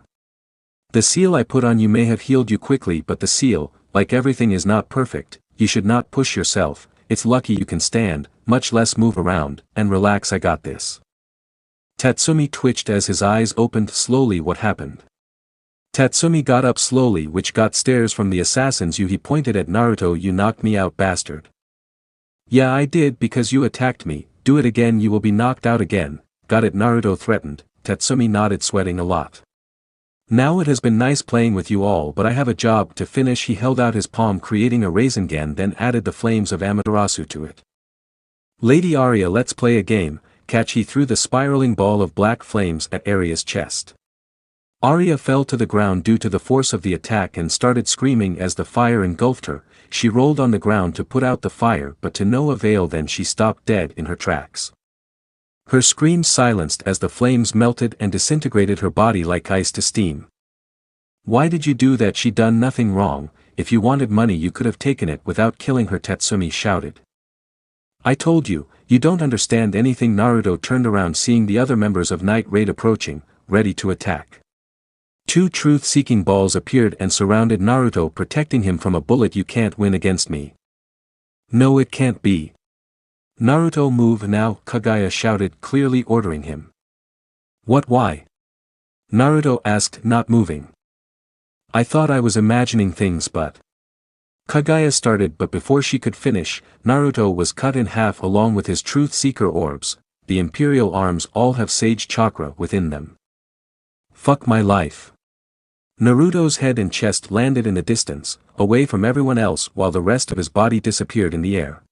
The seal I put on you may have healed you quickly, but the seal, like everything, is not perfect. You should not push yourself. It's lucky you can stand, much less move around, and relax. I got this. Tatsumi twitched as his eyes opened slowly. What happened? Tatsumi got up slowly, which got stares from the assassins. He pointed at Naruto. You knocked me out, bastard. Yeah, I did, because you attacked me. Do it again, you will be knocked out again. Got it? Naruto threatened. Tatsumi nodded, sweating a lot. Now it has been nice playing with you all, but I have a job to finish. He held out his palm, creating a Rasengan, then added the flames of Amaterasu to it. Lady Arya, let's play a game. Catch. He threw the spiraling ball of black flames at Arya's chest. Arya fell to the ground due to the force of the attack and started screaming as the fire engulfed her. She rolled on the ground to put out the fire, but to no avail. Then she stopped dead in her tracks. Her screams silenced as the flames melted and disintegrated her body like ice to steam. Why did you do that? She done nothing wrong. If you wanted money you could have taken it without killing her, Tatsumi shouted. I told you, you don't understand anything. Naruto turned around seeing the other members of Night Raid approaching, ready to attack. Two truth-seeking balls appeared and surrounded Naruto, protecting him from a bullet. You can't win against me. No, it can't be. Naruto, move now, Kaguya shouted, clearly ordering him. What, why? Naruto asked, not moving. I thought I was imagining things, but... Kaguya started, but before she could finish, Naruto was cut in half along with his Truth Seeker orbs. The Imperial arms all have Sage Chakra within them. Fuck my life. Naruto's head and chest landed in the distance, away from everyone else, while the rest of his body disappeared in the air.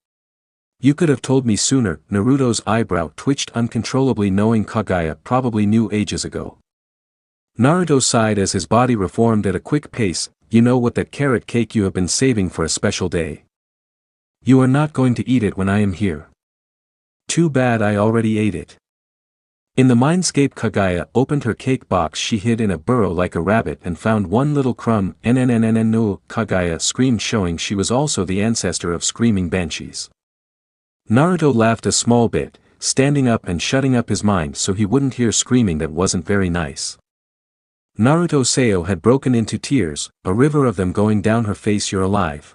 You could have told me sooner. Naruto's eyebrow twitched uncontrollably, knowing Kaguya probably knew ages ago. Naruto sighed as his body reformed at a quick pace. You know what, that carrot cake you have been saving for a special day. You are not going to eat it when I am here. Too bad, I already ate it. In the Mindscape, Kaguya opened her cake box she hid in a burrow like a rabbit and found one little crumb. No, Kaguya screamed, showing she was also the ancestor of screaming banshees. Naruto laughed a small bit, standing up and shutting up his mind so he wouldn't hear screaming that wasn't very nice. Naruto, Sayo had broken into tears, a river of them going down her face. You're alive.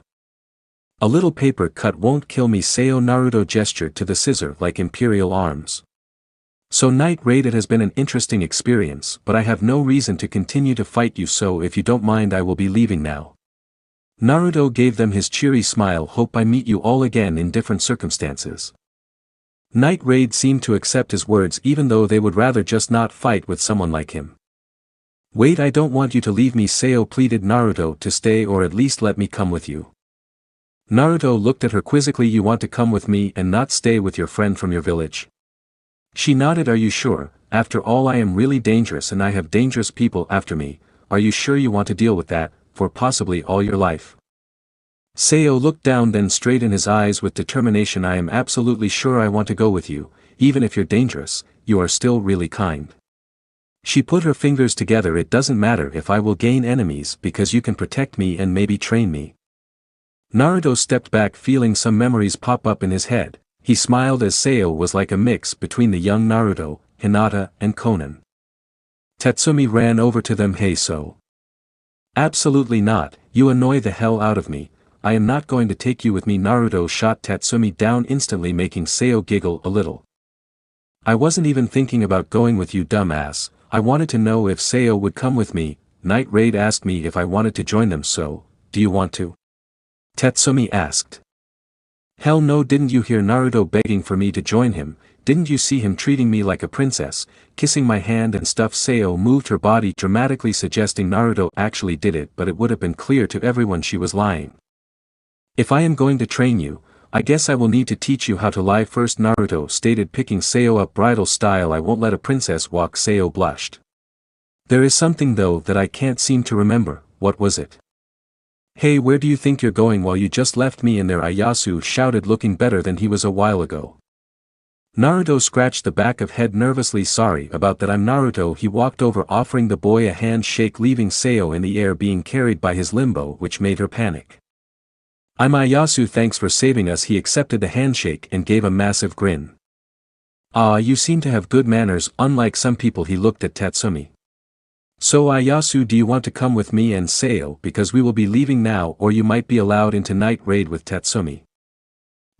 A little paper cut won't kill me, Sayo. Naruto gestured to the scissor like imperial arms. So Night Raid, it has been an interesting experience, but I have no reason to continue to fight you, so if you don't mind I will be leaving now. Naruto gave them his cheery smile. Hope I meet you all again in different circumstances. Night Raid seemed to accept his words, even though they would rather just not fight with someone like him. Wait, I don't want you to leave me, Sayo pleaded. Naruto, to stay, or at least let me come with you. Naruto looked at her quizzically. You want to come with me and not stay with your friend from your village? She nodded. Are you sure? After all, I am really dangerous and I have dangerous people after me. Are you sure you want to deal with that, for possibly all your life? Sayo looked down, then straight in his eyes with determination. I am absolutely sure I want to go with you. Even if you're dangerous, you are still really kind. She put her fingers together. It doesn't matter if I will gain enemies, because you can protect me and maybe train me. Naruto stepped back, feeling some memories pop up in his head. He smiled as Sayo was like a mix between the young Naruto, Hinata, and Konan. Tatsumi ran over to them. Hey, so? Absolutely not, you annoy the hell out of me. I am not going to take you with me. Naruto shot Tatsumi down instantly, making Sayo giggle a little. I wasn't even thinking about going with you, dumbass. I wanted to know if Sayo would come with me. Night Raid asked me if I wanted to join them, so, do you want to? Tatsumi asked. Hell no, didn't you hear Naruto begging for me to join him? Didn't you see him treating me like a princess, kissing my hand and stuff? Sayo moved her body dramatically, suggesting Naruto actually did it, but it would have been clear to everyone she was lying. If I am going to train you, I guess I will need to teach you how to lie first, Naruto stated, picking Sayo up bridal style. I won't let a princess walk. Sayo blushed. There is something though that I can't seem to remember. What was it? Hey, where do you think you're going while you just left me in there? Ieyasu shouted, looking better than he was a while ago. Naruto scratched the back of head nervously. Sorry about that, I'm Naruto. He walked over, offering the boy a handshake, leaving Sayo in the air, being carried by his limbo, which made her panic. I'm Ieyasu, thanks for saving us. He accepted the handshake and gave a massive grin. Ah, you seem to have good manners, unlike some people. He looked at Tatsumi. So Ieyasu, do you want to come with me and Sayo, because we will be leaving now, or you might be allowed into Night Raid with Tatsumi?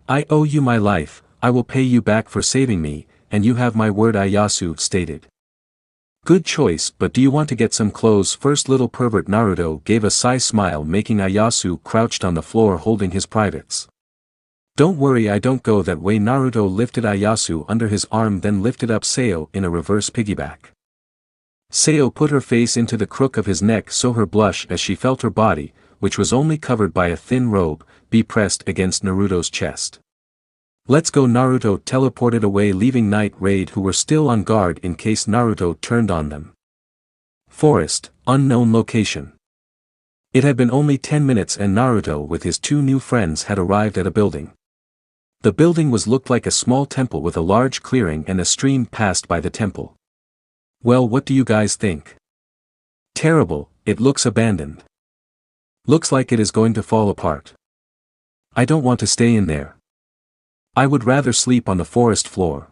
I owe you my life, I will pay you back for saving me, and you have my word, Ieyasu stated. Good choice, but do you want to get some clothes first, little pervert? Naruto gave a sigh smile, making Ieyasu crouched on the floor holding his privates. Don't worry, I don't go that way. Naruto lifted Ieyasu under his arm, then lifted up Sayo in a reverse piggyback. Sayo put her face into the crook of his neck, so her blush as she felt her body, which was only covered by a thin robe, be pressed against Naruto's chest. Let's go. Naruto teleported away, leaving Night Raid, who were still on guard in case Naruto turned on them. Forest, unknown location. It had been only 10 minutes and Naruto with his two new friends had arrived at a building. The building looked like a small temple with a large clearing and a stream passed by the temple. Well, what do you guys think? Terrible, it looks abandoned. Looks like it is going to fall apart. I don't want to stay in there. I would rather sleep on the forest floor.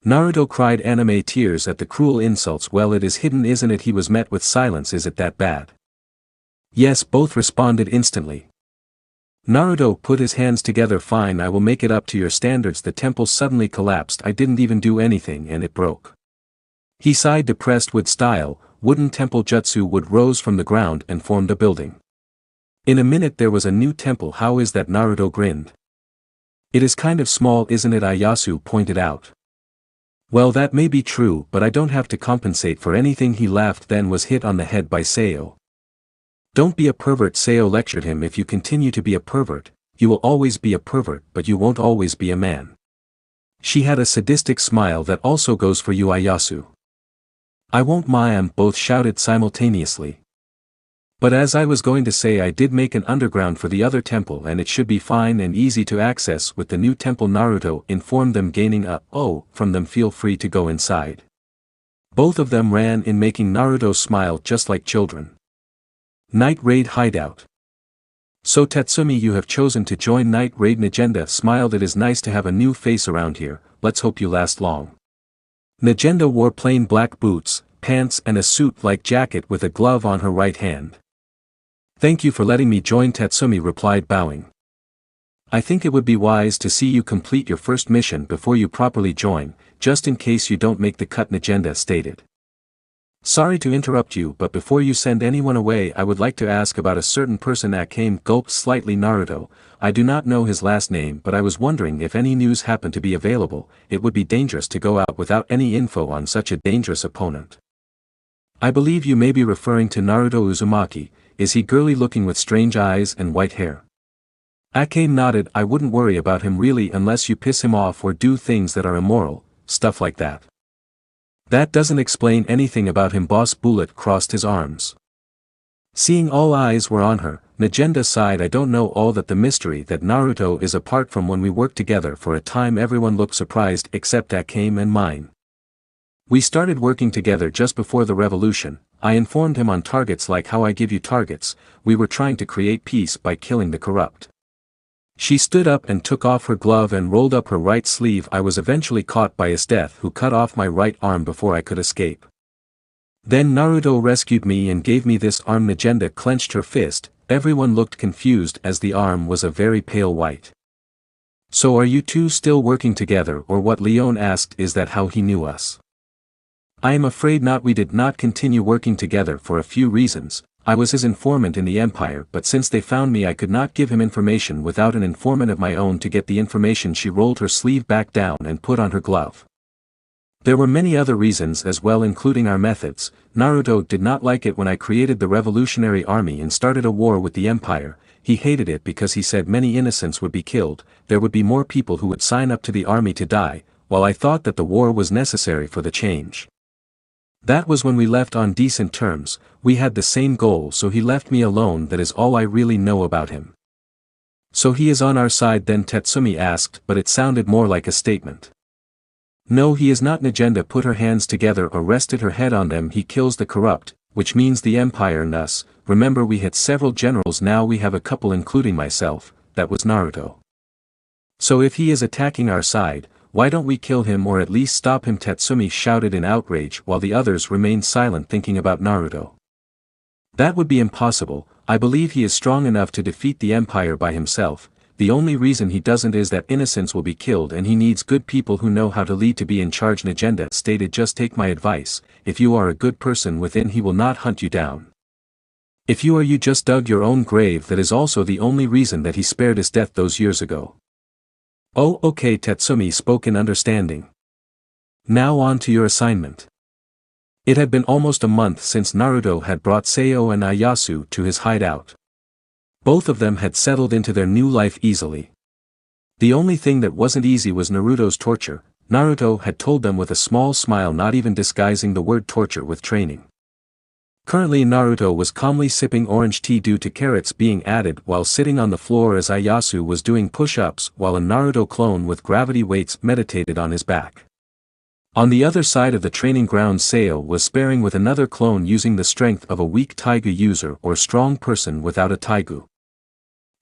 Naruto cried, anime tears at the cruel insults. Well, it is hidden, isn't it? He was met with silence. Is it that bad? Yes, both responded instantly. Naruto put his hands together. Fine, I will make it up to your standards. The temple suddenly collapsed. I didn't even do anything and it broke. He sighed, depressed. With style, wooden temple jutsu wood rose from the ground and formed a building. In a minute there was a new temple. How is that? Naruto grinned. It is kind of small, isn't it? Ieyasu pointed out. Well, that may be true, but I don't have to compensate for anything. He laughed, then was hit on the head by Sayo. Don't be a pervert, Sayo lectured him. If you continue to be a pervert, you will always be a pervert, but you won't always be a man. She had a sadistic smile. That also goes for you, Ieyasu. I won't mind, both shouted simultaneously. But as I was going to say, I did make an underground for the other temple and it should be fine and easy to access with the new temple. Naruto informed them, gaining a "oh" from them. Feel free to go inside. Both of them ran in, making Naruto smile just like children. Night Raid Hideout. So Tatsumi, you have chosen to join Night Raid. Najenda smiled. It is nice to have a new face around here, let's hope you last long. Najenda wore plain black boots, pants and a suit-like jacket with a glove on her right hand. Thank you for letting me join, Tatsumi replied, bowing. I think it would be wise to see you complete your first mission before you properly join, just in case you don't make the cut, Najenda stated. Sorry to interrupt you, but before you send anyone away, I would like to ask about a certain person. Akame gulped slightly. Naruto, I do not know his last name, but I was wondering if any news happened to be available. It would be dangerous to go out without any info on such a dangerous opponent. I believe you may be referring to Naruto Uzumaki. Is he girly looking with strange eyes and white hair? Akame nodded. I wouldn't worry about him really, unless you piss him off or do things that are immoral, stuff like that. That doesn't explain anything about him. Boss Bullet crossed his arms. Seeing all eyes were on her, Najenda sighed. I don't know all that. The mystery that Naruto is apart from when we worked together for a time. Everyone looked surprised except Akame and mine. We started working together just before the revolution. I informed him on targets like how I give you targets. We were trying to create peace by killing the corrupt. She stood up and took off her glove and rolled up her right sleeve. I was eventually caught by his death, who cut off my right arm before I could escape. Then Naruto rescued me and gave me this arm. Najenda clenched her fist. Everyone looked confused as the arm was a very pale white. So are you two still working together or what? Leon asked. Is that how he knew us? I am afraid not. We did not continue working together for a few reasons. I was his informant in the Empire, but since they found me I could not give him information without an informant of my own to get the information. She rolled her sleeve back down and put on her glove. There were many other reasons as well, including our methods. Naruto did not like it when I created the Revolutionary Army and started a war with the Empire. He hated it because he said many innocents would be killed, there would be more people who would sign up to the army to die, while I thought that the war was necessary for the change. That was when we left on decent terms. We had the same goal, so he left me alone. That is all I really know about him. So he is on our side then? Tatsumi asked, but it sounded more like a statement. No, he is not. Najenda put her hands together or rested her head on them. He kills the corrupt, which means the Empire and us. Remember, we had several generals, now we have a couple including myself. That was Naruto. So if he is attacking our side, why don't we kill him or at least stop him? Tatsumi shouted in outrage while the others remained silent, thinking about Naruto. That would be impossible. I believe he is strong enough to defeat the Empire by himself. The only reason he doesn't is that innocents will be killed and he needs good people who know how to lead to be in charge. Najenda stated, just take my advice. If you are a good person within, he will not hunt you down. If you are, you just dug your own grave. That is also the only reason that he spared his death those years ago. Oh, okay, Tatsumi spoke in understanding. Now on to your assignment. It had been almost a month since Naruto had brought Sayo and Ieyasu to his hideout. Both of them had settled into their new life easily. The only thing that wasn't easy was Naruto's torture. Naruto had told them with a small smile, not even disguising the word torture with training. Currently Naruto was calmly sipping orange tea due to carrots being added while sitting on the floor as Ieyasu was doing push-ups while a Naruto clone with gravity weights meditated on his back. On the other side of the training ground, Sayo was sparring with another clone using the strength of a weak Taigu user or strong person without a Taigu.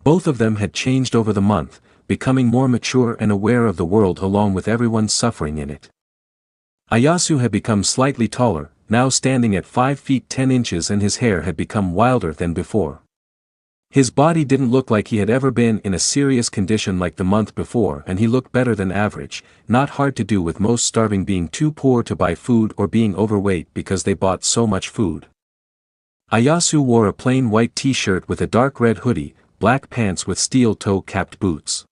Both of them had changed over the month, becoming more mature and aware of the world along with everyone suffering in it. Ieyasu had become slightly taller, now standing at 5 feet 10 inches, and his hair had become wilder than before. His body didn't look like he had ever been in a serious condition like the month before, and he looked better than average, not hard to do with most starving being too poor to buy food or being overweight because they bought so much food. Ieyasu wore a plain white t-shirt with a dark red hoodie, black pants with steel toe-capped boots.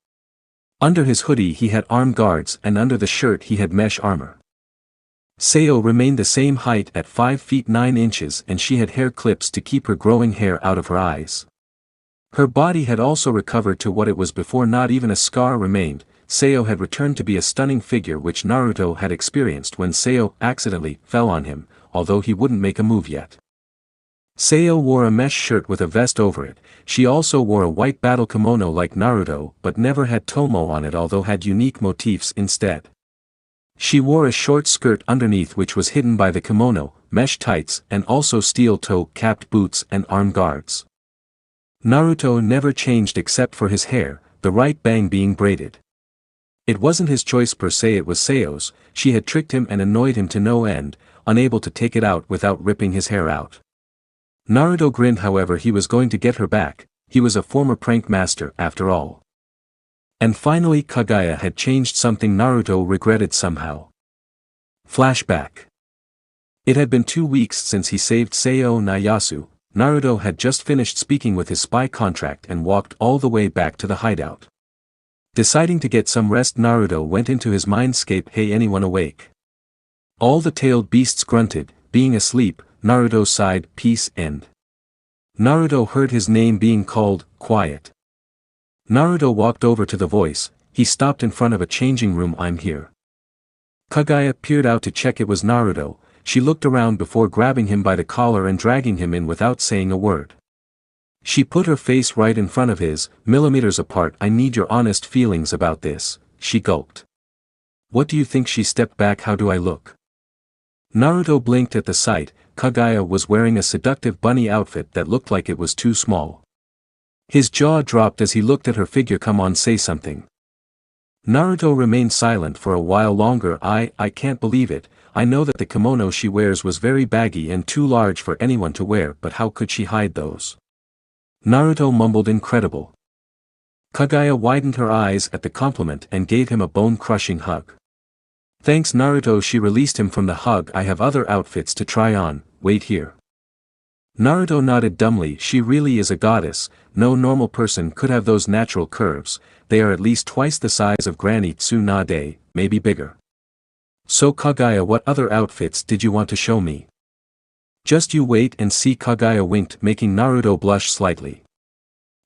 Under his hoodie he had arm guards, and under the shirt he had mesh armor. Sayo remained the same height at 5 feet 9 inches, and she had hair clips to keep her growing hair out of her eyes. Her body had also recovered to what it was before, not even a scar remained. Sayo had returned to be a stunning figure which Naruto had experienced when Sayo accidentally fell on him, although he wouldn't make a move yet. Sayo wore a mesh shirt with a vest over it. She also wore a white battle kimono like Naruto, but never had tomo on it, although had unique motifs instead. She wore a short skirt underneath which was hidden by the kimono, mesh tights, and also steel toe-capped boots and arm guards. Naruto never changed except for his hair, the right bang being braided. It wasn't his choice per se, it was Sayo's. She had tricked him and annoyed him to no end, unable to take it out without ripping his hair out. Naruto grinned, however he was going to get her back, he was a former prank master after all. And finally Kaguya had changed something Naruto regretted somehow. Flashback. It had been 2 weeks since he saved Sayo and Ieyasu. Naruto had just finished speaking with his spy contract and walked all the way back to the hideout. Deciding to get some rest, Naruto went into his Mindscape. Hey, anyone awake? All the tailed beasts grunted. Being asleep, Naruto sighed, peace, end. Naruto heard his name being called, quiet. Naruto walked over to the voice. He stopped in front of a changing room. I'm here. Kaguya peered out to check it was Naruto. She looked around before grabbing him by the collar and dragging him in without saying a word. She put her face right in front of his, millimeters apart. I need your honest feelings about this, she gulped. What do you think? She stepped back. How do I look? Naruto blinked at the sight. Kaguya was wearing a seductive bunny outfit that looked like it was too small. His jaw dropped as he looked at her figure. Come on, say something. Naruto remained silent for a while longer. I can't believe it. I know that the kimono she wears was very baggy and too large for anyone to wear, but how could she hide those? Naruto mumbled, incredible. Kaguya widened her eyes at the compliment and gave him a bone-crushing hug. Thanks, Naruto. She released him from the hug. I have other outfits to try on, wait here. Naruto nodded dumbly. She really is a goddess. No normal person could have those natural curves. They are at least twice the size of Granny Tsunade, maybe bigger. So Kaguya, what other outfits did you want to show me? Just you wait and see. Kaguya winked, making Naruto blush slightly.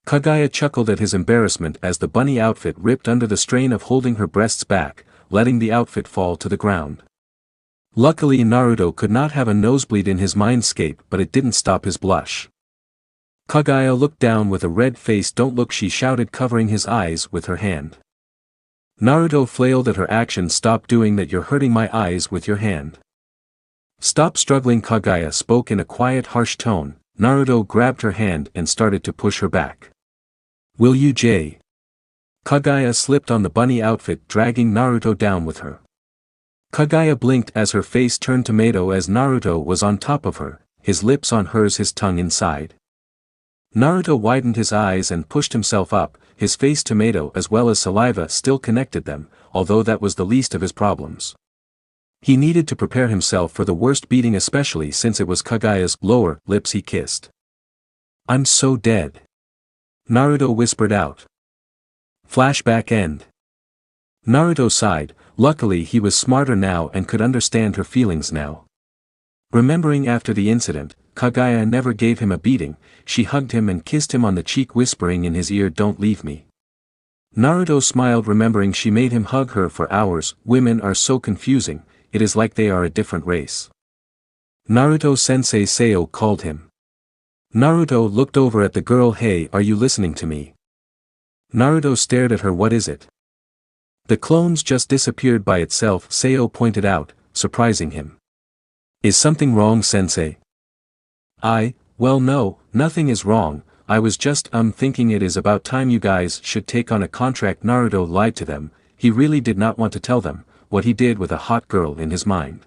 Kaguya chuckled at his embarrassment as the bunny outfit ripped under the strain of holding her breasts back, letting the outfit fall to the ground. Luckily Naruto could not have a nosebleed in his Mindscape, but it didn't stop his blush. Kaguya looked down with a red face. Don't look, she shouted, covering his eyes with her hand. Naruto flailed at her action. Stop doing that, you're hurting my eyes with your hand. Stop struggling, Kaguya spoke in a quiet, harsh tone. Naruto grabbed her hand and started to push her back. Will you, Jay? Kaguya slipped on the bunny outfit, dragging Naruto down with her. Kaguya blinked as her face turned tomato as Naruto was on top of her, his lips on hers, his tongue inside. Naruto widened his eyes and pushed himself up, his face tomato as well as saliva still connected them, although that was the least of his problems. He needed to prepare himself for the worst beating, especially since it was Kaguya's lower lips he kissed. I'm so dead. Naruto whispered out. Flashback end. Naruto sighed. Luckily he was smarter now and could understand her feelings now. Remembering after the incident, Kaguya never gave him a beating. She hugged him and kissed him on the cheek, whispering in his ear, don't leave me. Naruto smiled, remembering she made him hug her for hours. Women are so confusing, it is like they are a different race. Naruto-sensei, Sayo called him. Naruto looked over at the girl. Hey, are you listening to me? Naruto stared at her. What is it? The clones just disappeared by itself, Sayo pointed out, surprising him. Is something wrong, sensei? Well no, nothing is wrong. I was just thinking it is about time you guys should take on a contract. Naruto lied to them. He really did not want to tell them what he did with a hot girl in his mind.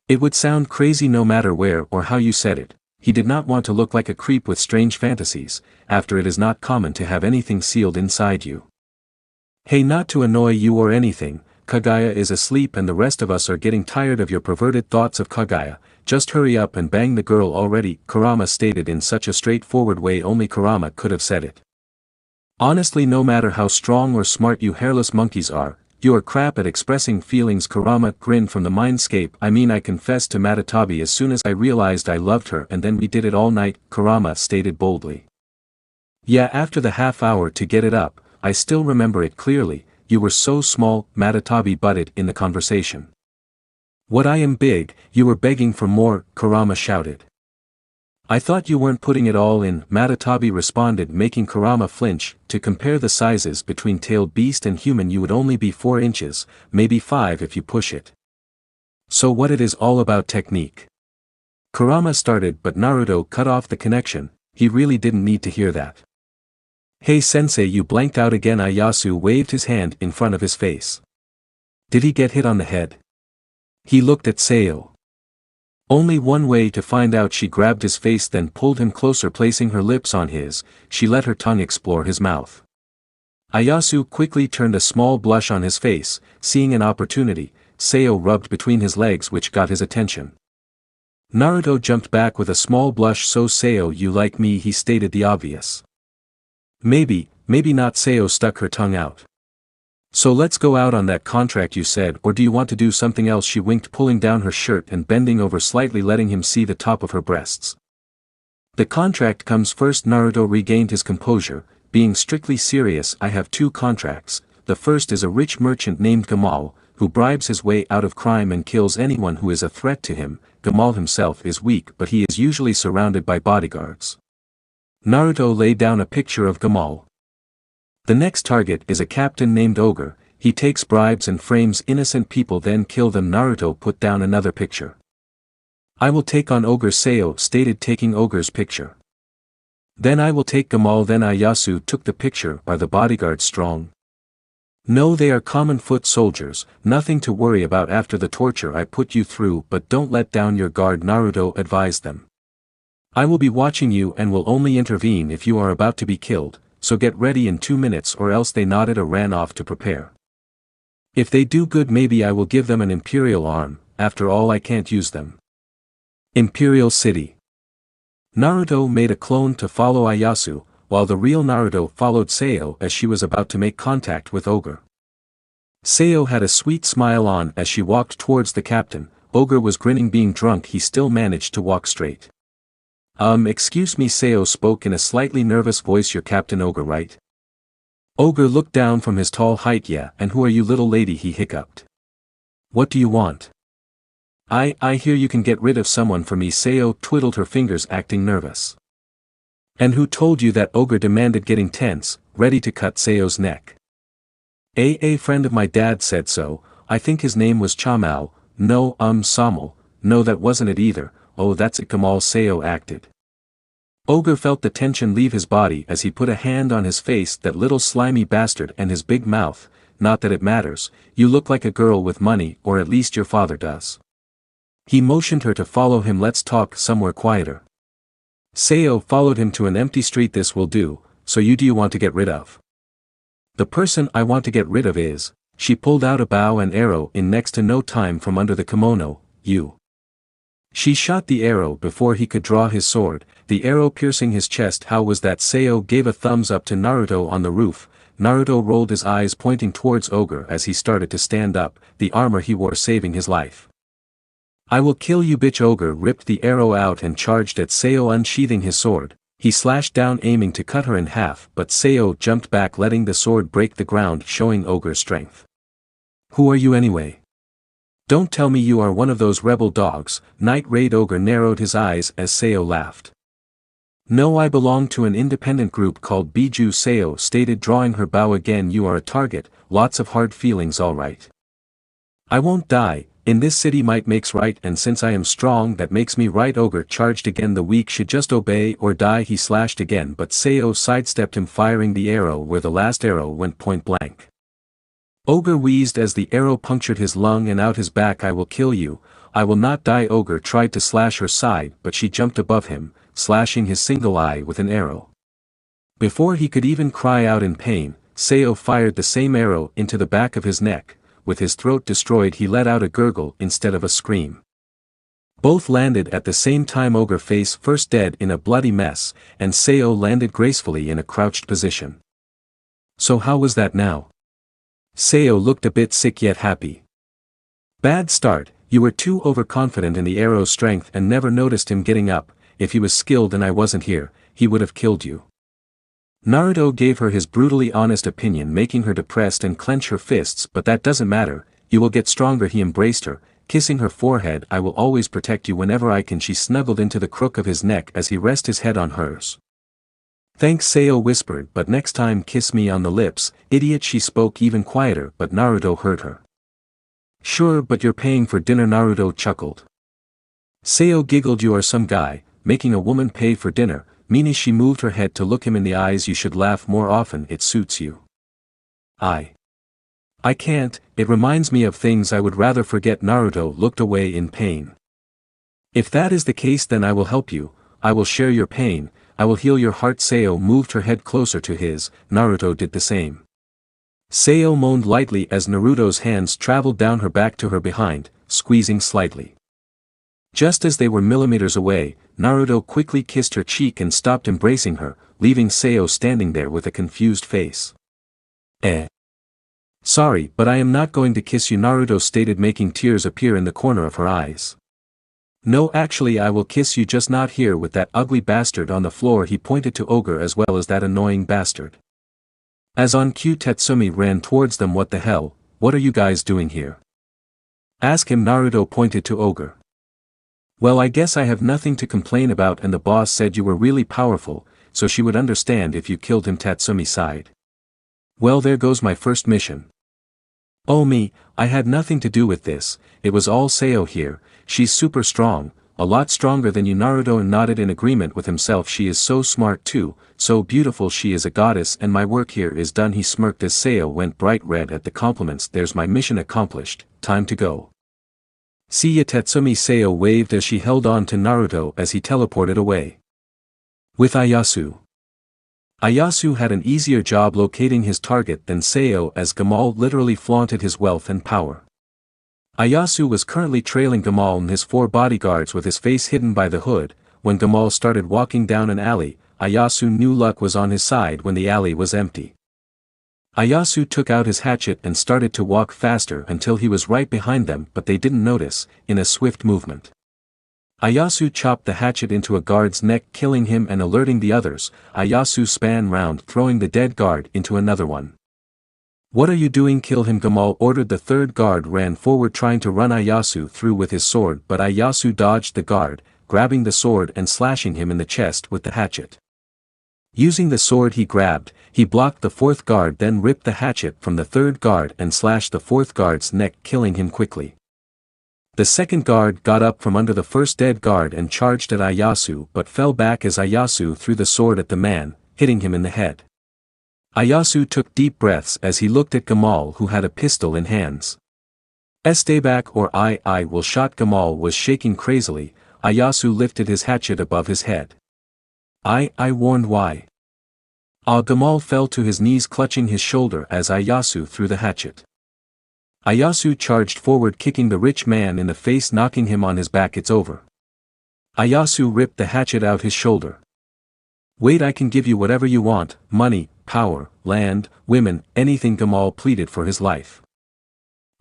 It would sound crazy no matter where or how you said it. he did not want to look like a creep with strange fantasies, after it is not common to have anything sealed inside you. Hey, not to annoy you or anything, Kaguya is asleep and the rest of us are getting tired of your perverted thoughts of Kaguya, just hurry up and bang the girl already, Kurama stated in such a straightforward way only Kurama could have said it. Honestly, no matter how strong or smart you hairless monkeys are, you are crap at expressing feelings. Kurama grinned from the Mindscape. I mean, I confessed to Matatabi as soon as I realized I loved her and then we did it all night, Kurama stated boldly. Yeah, after the half hour to get it up, I still remember it clearly, you were so small, Matatabi butted in the conversation. What, I am big, you were begging for more, Kurama shouted. I thought you weren't putting it all in, Matatabi responded, making Kurama flinch. To compare the sizes between tailed beast and human, you would only be 4 inches, maybe 5 if you push it. So what, it is all about technique? Kurama started, but Naruto cut off the connection. He really didn't need to hear that. Hey sensei, you blanked out again. Ieyasu waved his hand in front of his face. Did he get hit on the head? He looked at Sayo. Only one way to find out. She grabbed his face, then pulled him closer, placing her lips on his. She let her tongue explore his mouth. Ieyasu quickly turned a small blush on his face. Seeing an opportunity, Sayo rubbed between his legs, which got his attention. Naruto jumped back with a small blush. So Sayo, you like me? He stated the obvious. Maybe, maybe not. Sayo stuck her tongue out. So let's go out on that contract you said, or do you want to do something else? She winked, pulling down her shirt and bending over slightly, letting him see the top of her breasts. The contract comes first. Naruto regained his composure, being strictly serious. I have 2 contracts. The first is a rich merchant named Gamal, who bribes his way out of crime and kills anyone who is a threat to him. Gamal himself is weak, but he is usually surrounded by bodyguards. Naruto laid down a picture of Gamal. The next target is a captain named Ogre. He takes bribes and frames innocent people, then kill them. Naruto put down another picture. I will take on Ogre, Sayo stated, taking Ogre's picture. Then I will take Gamal. Then Ieyasu took the picture. Are the bodyguards strong? No, they are common foot soldiers, nothing to worry about after the torture I put you through, but don't let down your guard, Naruto advised them. I will be watching you and will only intervene if you are about to be killed. So get ready in 2 minutes, or else. They nodded or ran off to prepare. If they do good, maybe I will give them an imperial arm. After all, I can't use them. Imperial City. Naruto made a clone to follow Ieyasu, while the real Naruto followed Sayo as she was about to make contact with Ogre. Sayo had a sweet smile on as she walked towards the captain. Ogre was grinning. Being drunk, he still managed to walk straight. Excuse me, Sayo spoke in a slightly nervous voice. You're Captain Ogre, right? Ogre looked down from his tall height. Yeah, and who are you, little lady? He hiccuped. What do you want? I hear you can get rid of someone for me. Sayo twiddled her fingers, acting nervous. And who told you that? Ogre demanded, getting tense, ready to cut Sayo's neck. A friend of my dad said so. I think his name was Chamao. No, Samal. No, that wasn't it either. Oh, that's it, Gamal, Sayo acted. Ogre felt the tension leave his body as he put a hand on his face. That little slimy bastard and his big mouth. Not that it matters, you look like a girl with money, or at least your father does. He motioned her to follow him. Let's talk somewhere quieter. Sayo followed him to an empty street. This will do. So do you want to get rid of? The person I want to get rid of is. She pulled out a bow and arrow in next to no time from under the kimono. You. She shot the arrow before he could draw his sword, the arrow piercing his chest. How was that? Sayo gave a thumbs up to Naruto on the roof. Naruto rolled his eyes, pointing towards Ogre as he started to stand up, the armor he wore saving his life. I will kill you, bitch. Ogre ripped the arrow out and charged at Sayo, unsheathing his sword. He slashed down, aiming to cut her in half, but Sayo jumped back, letting the sword break the ground, showing Ogre's strength. Who are you anyway? Don't tell me you are one of those rebel dogs. Night Raid. Ogre narrowed his eyes as Sayo laughed. No, I belong to an independent group called Biju, Sayo stated, drawing her bow again. You are a target, lots of hard feelings, alright. I won't die, in this city might makes right, and since I am strong that makes me right. Ogre charged again. The weak should just obey or die. He slashed again, but Sayo sidestepped him, firing the arrow where the last arrow went point blank. Ogre wheezed as the arrow punctured his lung and out his back. I will kill you. I will not die. Ogre tried to slash her side but she jumped above him, slashing his single eye with an arrow. Before he could even cry out in pain, Sayo fired the same arrow into the back of his neck. With his throat destroyed he let out a gurgle instead of a scream. Both landed at the same time. Ogre face first dead in a bloody mess, and Sayo landed gracefully in a crouched position. So how was that now? Sayo looked a bit sick yet happy. Bad start, you were too overconfident in the arrow's strength and never noticed him getting up. If he was skilled and I wasn't here, he would have killed you. Naruto gave her his brutally honest opinion, making her depressed and clench her fists. But that doesn't matter, you will get stronger. He embraced her, kissing her forehead. I will always protect you whenever I can. She snuggled into the crook of his neck as he rested his head on hers. Thanks, Sayo whispered, but next time kiss me on the lips, idiot. She spoke even quieter but Naruto heard her. Sure, but you're paying for dinner. Naruto chuckled. Sayo giggled. You are some guy, making a woman pay for dinner, meaning she moved her head to look him in the eyes. You should laugh more often, it suits you. I can't, it reminds me of things I would rather forget. Naruto looked away in pain. If that is the case then I will help you, I will share your pain, I will heal your heart. Sayo moved her head closer to his, Naruto did the same. Sayo moaned lightly as Naruto's hands traveled down her back to her behind, squeezing slightly. Just as they were millimeters away, Naruto quickly kissed her cheek and stopped embracing her, leaving Sayo standing there with a confused face. Sorry, but I am not going to kiss you, Naruto stated, making tears appear in the corner of her eyes. No, actually I will kiss you, just not here with that ugly bastard on the floor. He pointed to Ogre as well as that annoying bastard. As on cue Tatsumi ran towards them. What the hell, what are you guys doing here? Ask him. Naruto pointed to Ogre. Well, I guess I have nothing to complain about, and the boss said you were really powerful, so she would understand if you killed him. Tatsumi sighed. Well, there goes my first mission. Oh me, I had nothing to do with this, it was all Sayo here. She's super strong, a lot stronger than you. Naruto nodded in agreement with himself. She is so smart too, so beautiful. She is a goddess and my work here is done. He smirked as Sayo went bright red at the compliments. There's my mission accomplished, time to go. See ya, Tatsumi. Sayo waved as she held on to Naruto as he teleported away. With Ieyasu. Ieyasu had an easier job locating his target than Sayo, as Gamal literally flaunted his wealth and power. Ieyasu was currently trailing Gamal and his 4 bodyguards with his face hidden by the hood. When Gamal started walking down an alley, Ieyasu knew luck was on his side when the alley was empty. Ieyasu took out his hatchet and started to walk faster until he was right behind them, but they didn't notice. In a swift movement, Ieyasu chopped the hatchet into a guard's neck, killing him and alerting the others. Ieyasu span round, throwing the dead guard into another one. What are you doing? Kill him, Gamal ordered. The third guard ran forward trying to run Ieyasu through with his sword, but Ieyasu dodged the guard, grabbing the sword and slashing him in the chest with the hatchet. Using the sword he grabbed, he blocked the fourth guard, then ripped the hatchet from the third guard and slashed the fourth guard's neck, killing him quickly. The second guard got up from under the first dead guard and charged at Ieyasu, but fell back as Ieyasu threw the sword at the man, hitting him in the head. Ieyasu took deep breaths as he looked at Gamal, who had a pistol in hands. Stay back or I will shot. Gamal was shaking crazily. Ieyasu lifted his hatchet above his head. I warned. Why? Gamal fell to his knees, clutching his shoulder as Ieyasu threw the hatchet. Ieyasu charged forward, kicking the rich man in the face, knocking him on his back. It's over. Ieyasu ripped the hatchet out his shoulder. Wait, I can give you whatever you want, money, power, land, women, anything. Gamal pleaded for his life.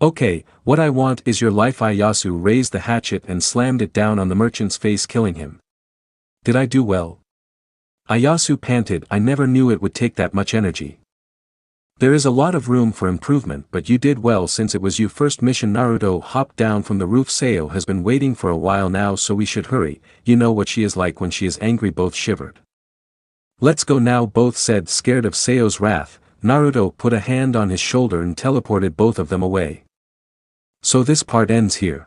Okay, what I want is your life. Ieyasu raised the hatchet and slammed it down on the merchant's face, killing him. Did I do well? Ieyasu panted. I never knew it would take that much energy. There is a lot of room for improvement, but you did well since it was your first mission. Naruto hopped down from the roof. Sayo has been waiting for a while now, so we should hurry. You know what she is like when she is angry. Both shivered. Let's go now, both said, scared of Sayo's wrath. Naruto put a hand on his shoulder and teleported both of them away. So this part ends here.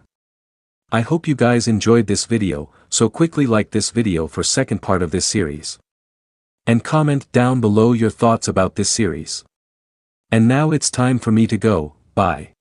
I hope you guys enjoyed this video, so quickly like this video for second part of this series. And comment down below your thoughts about this series. And now it's time for me to go, bye.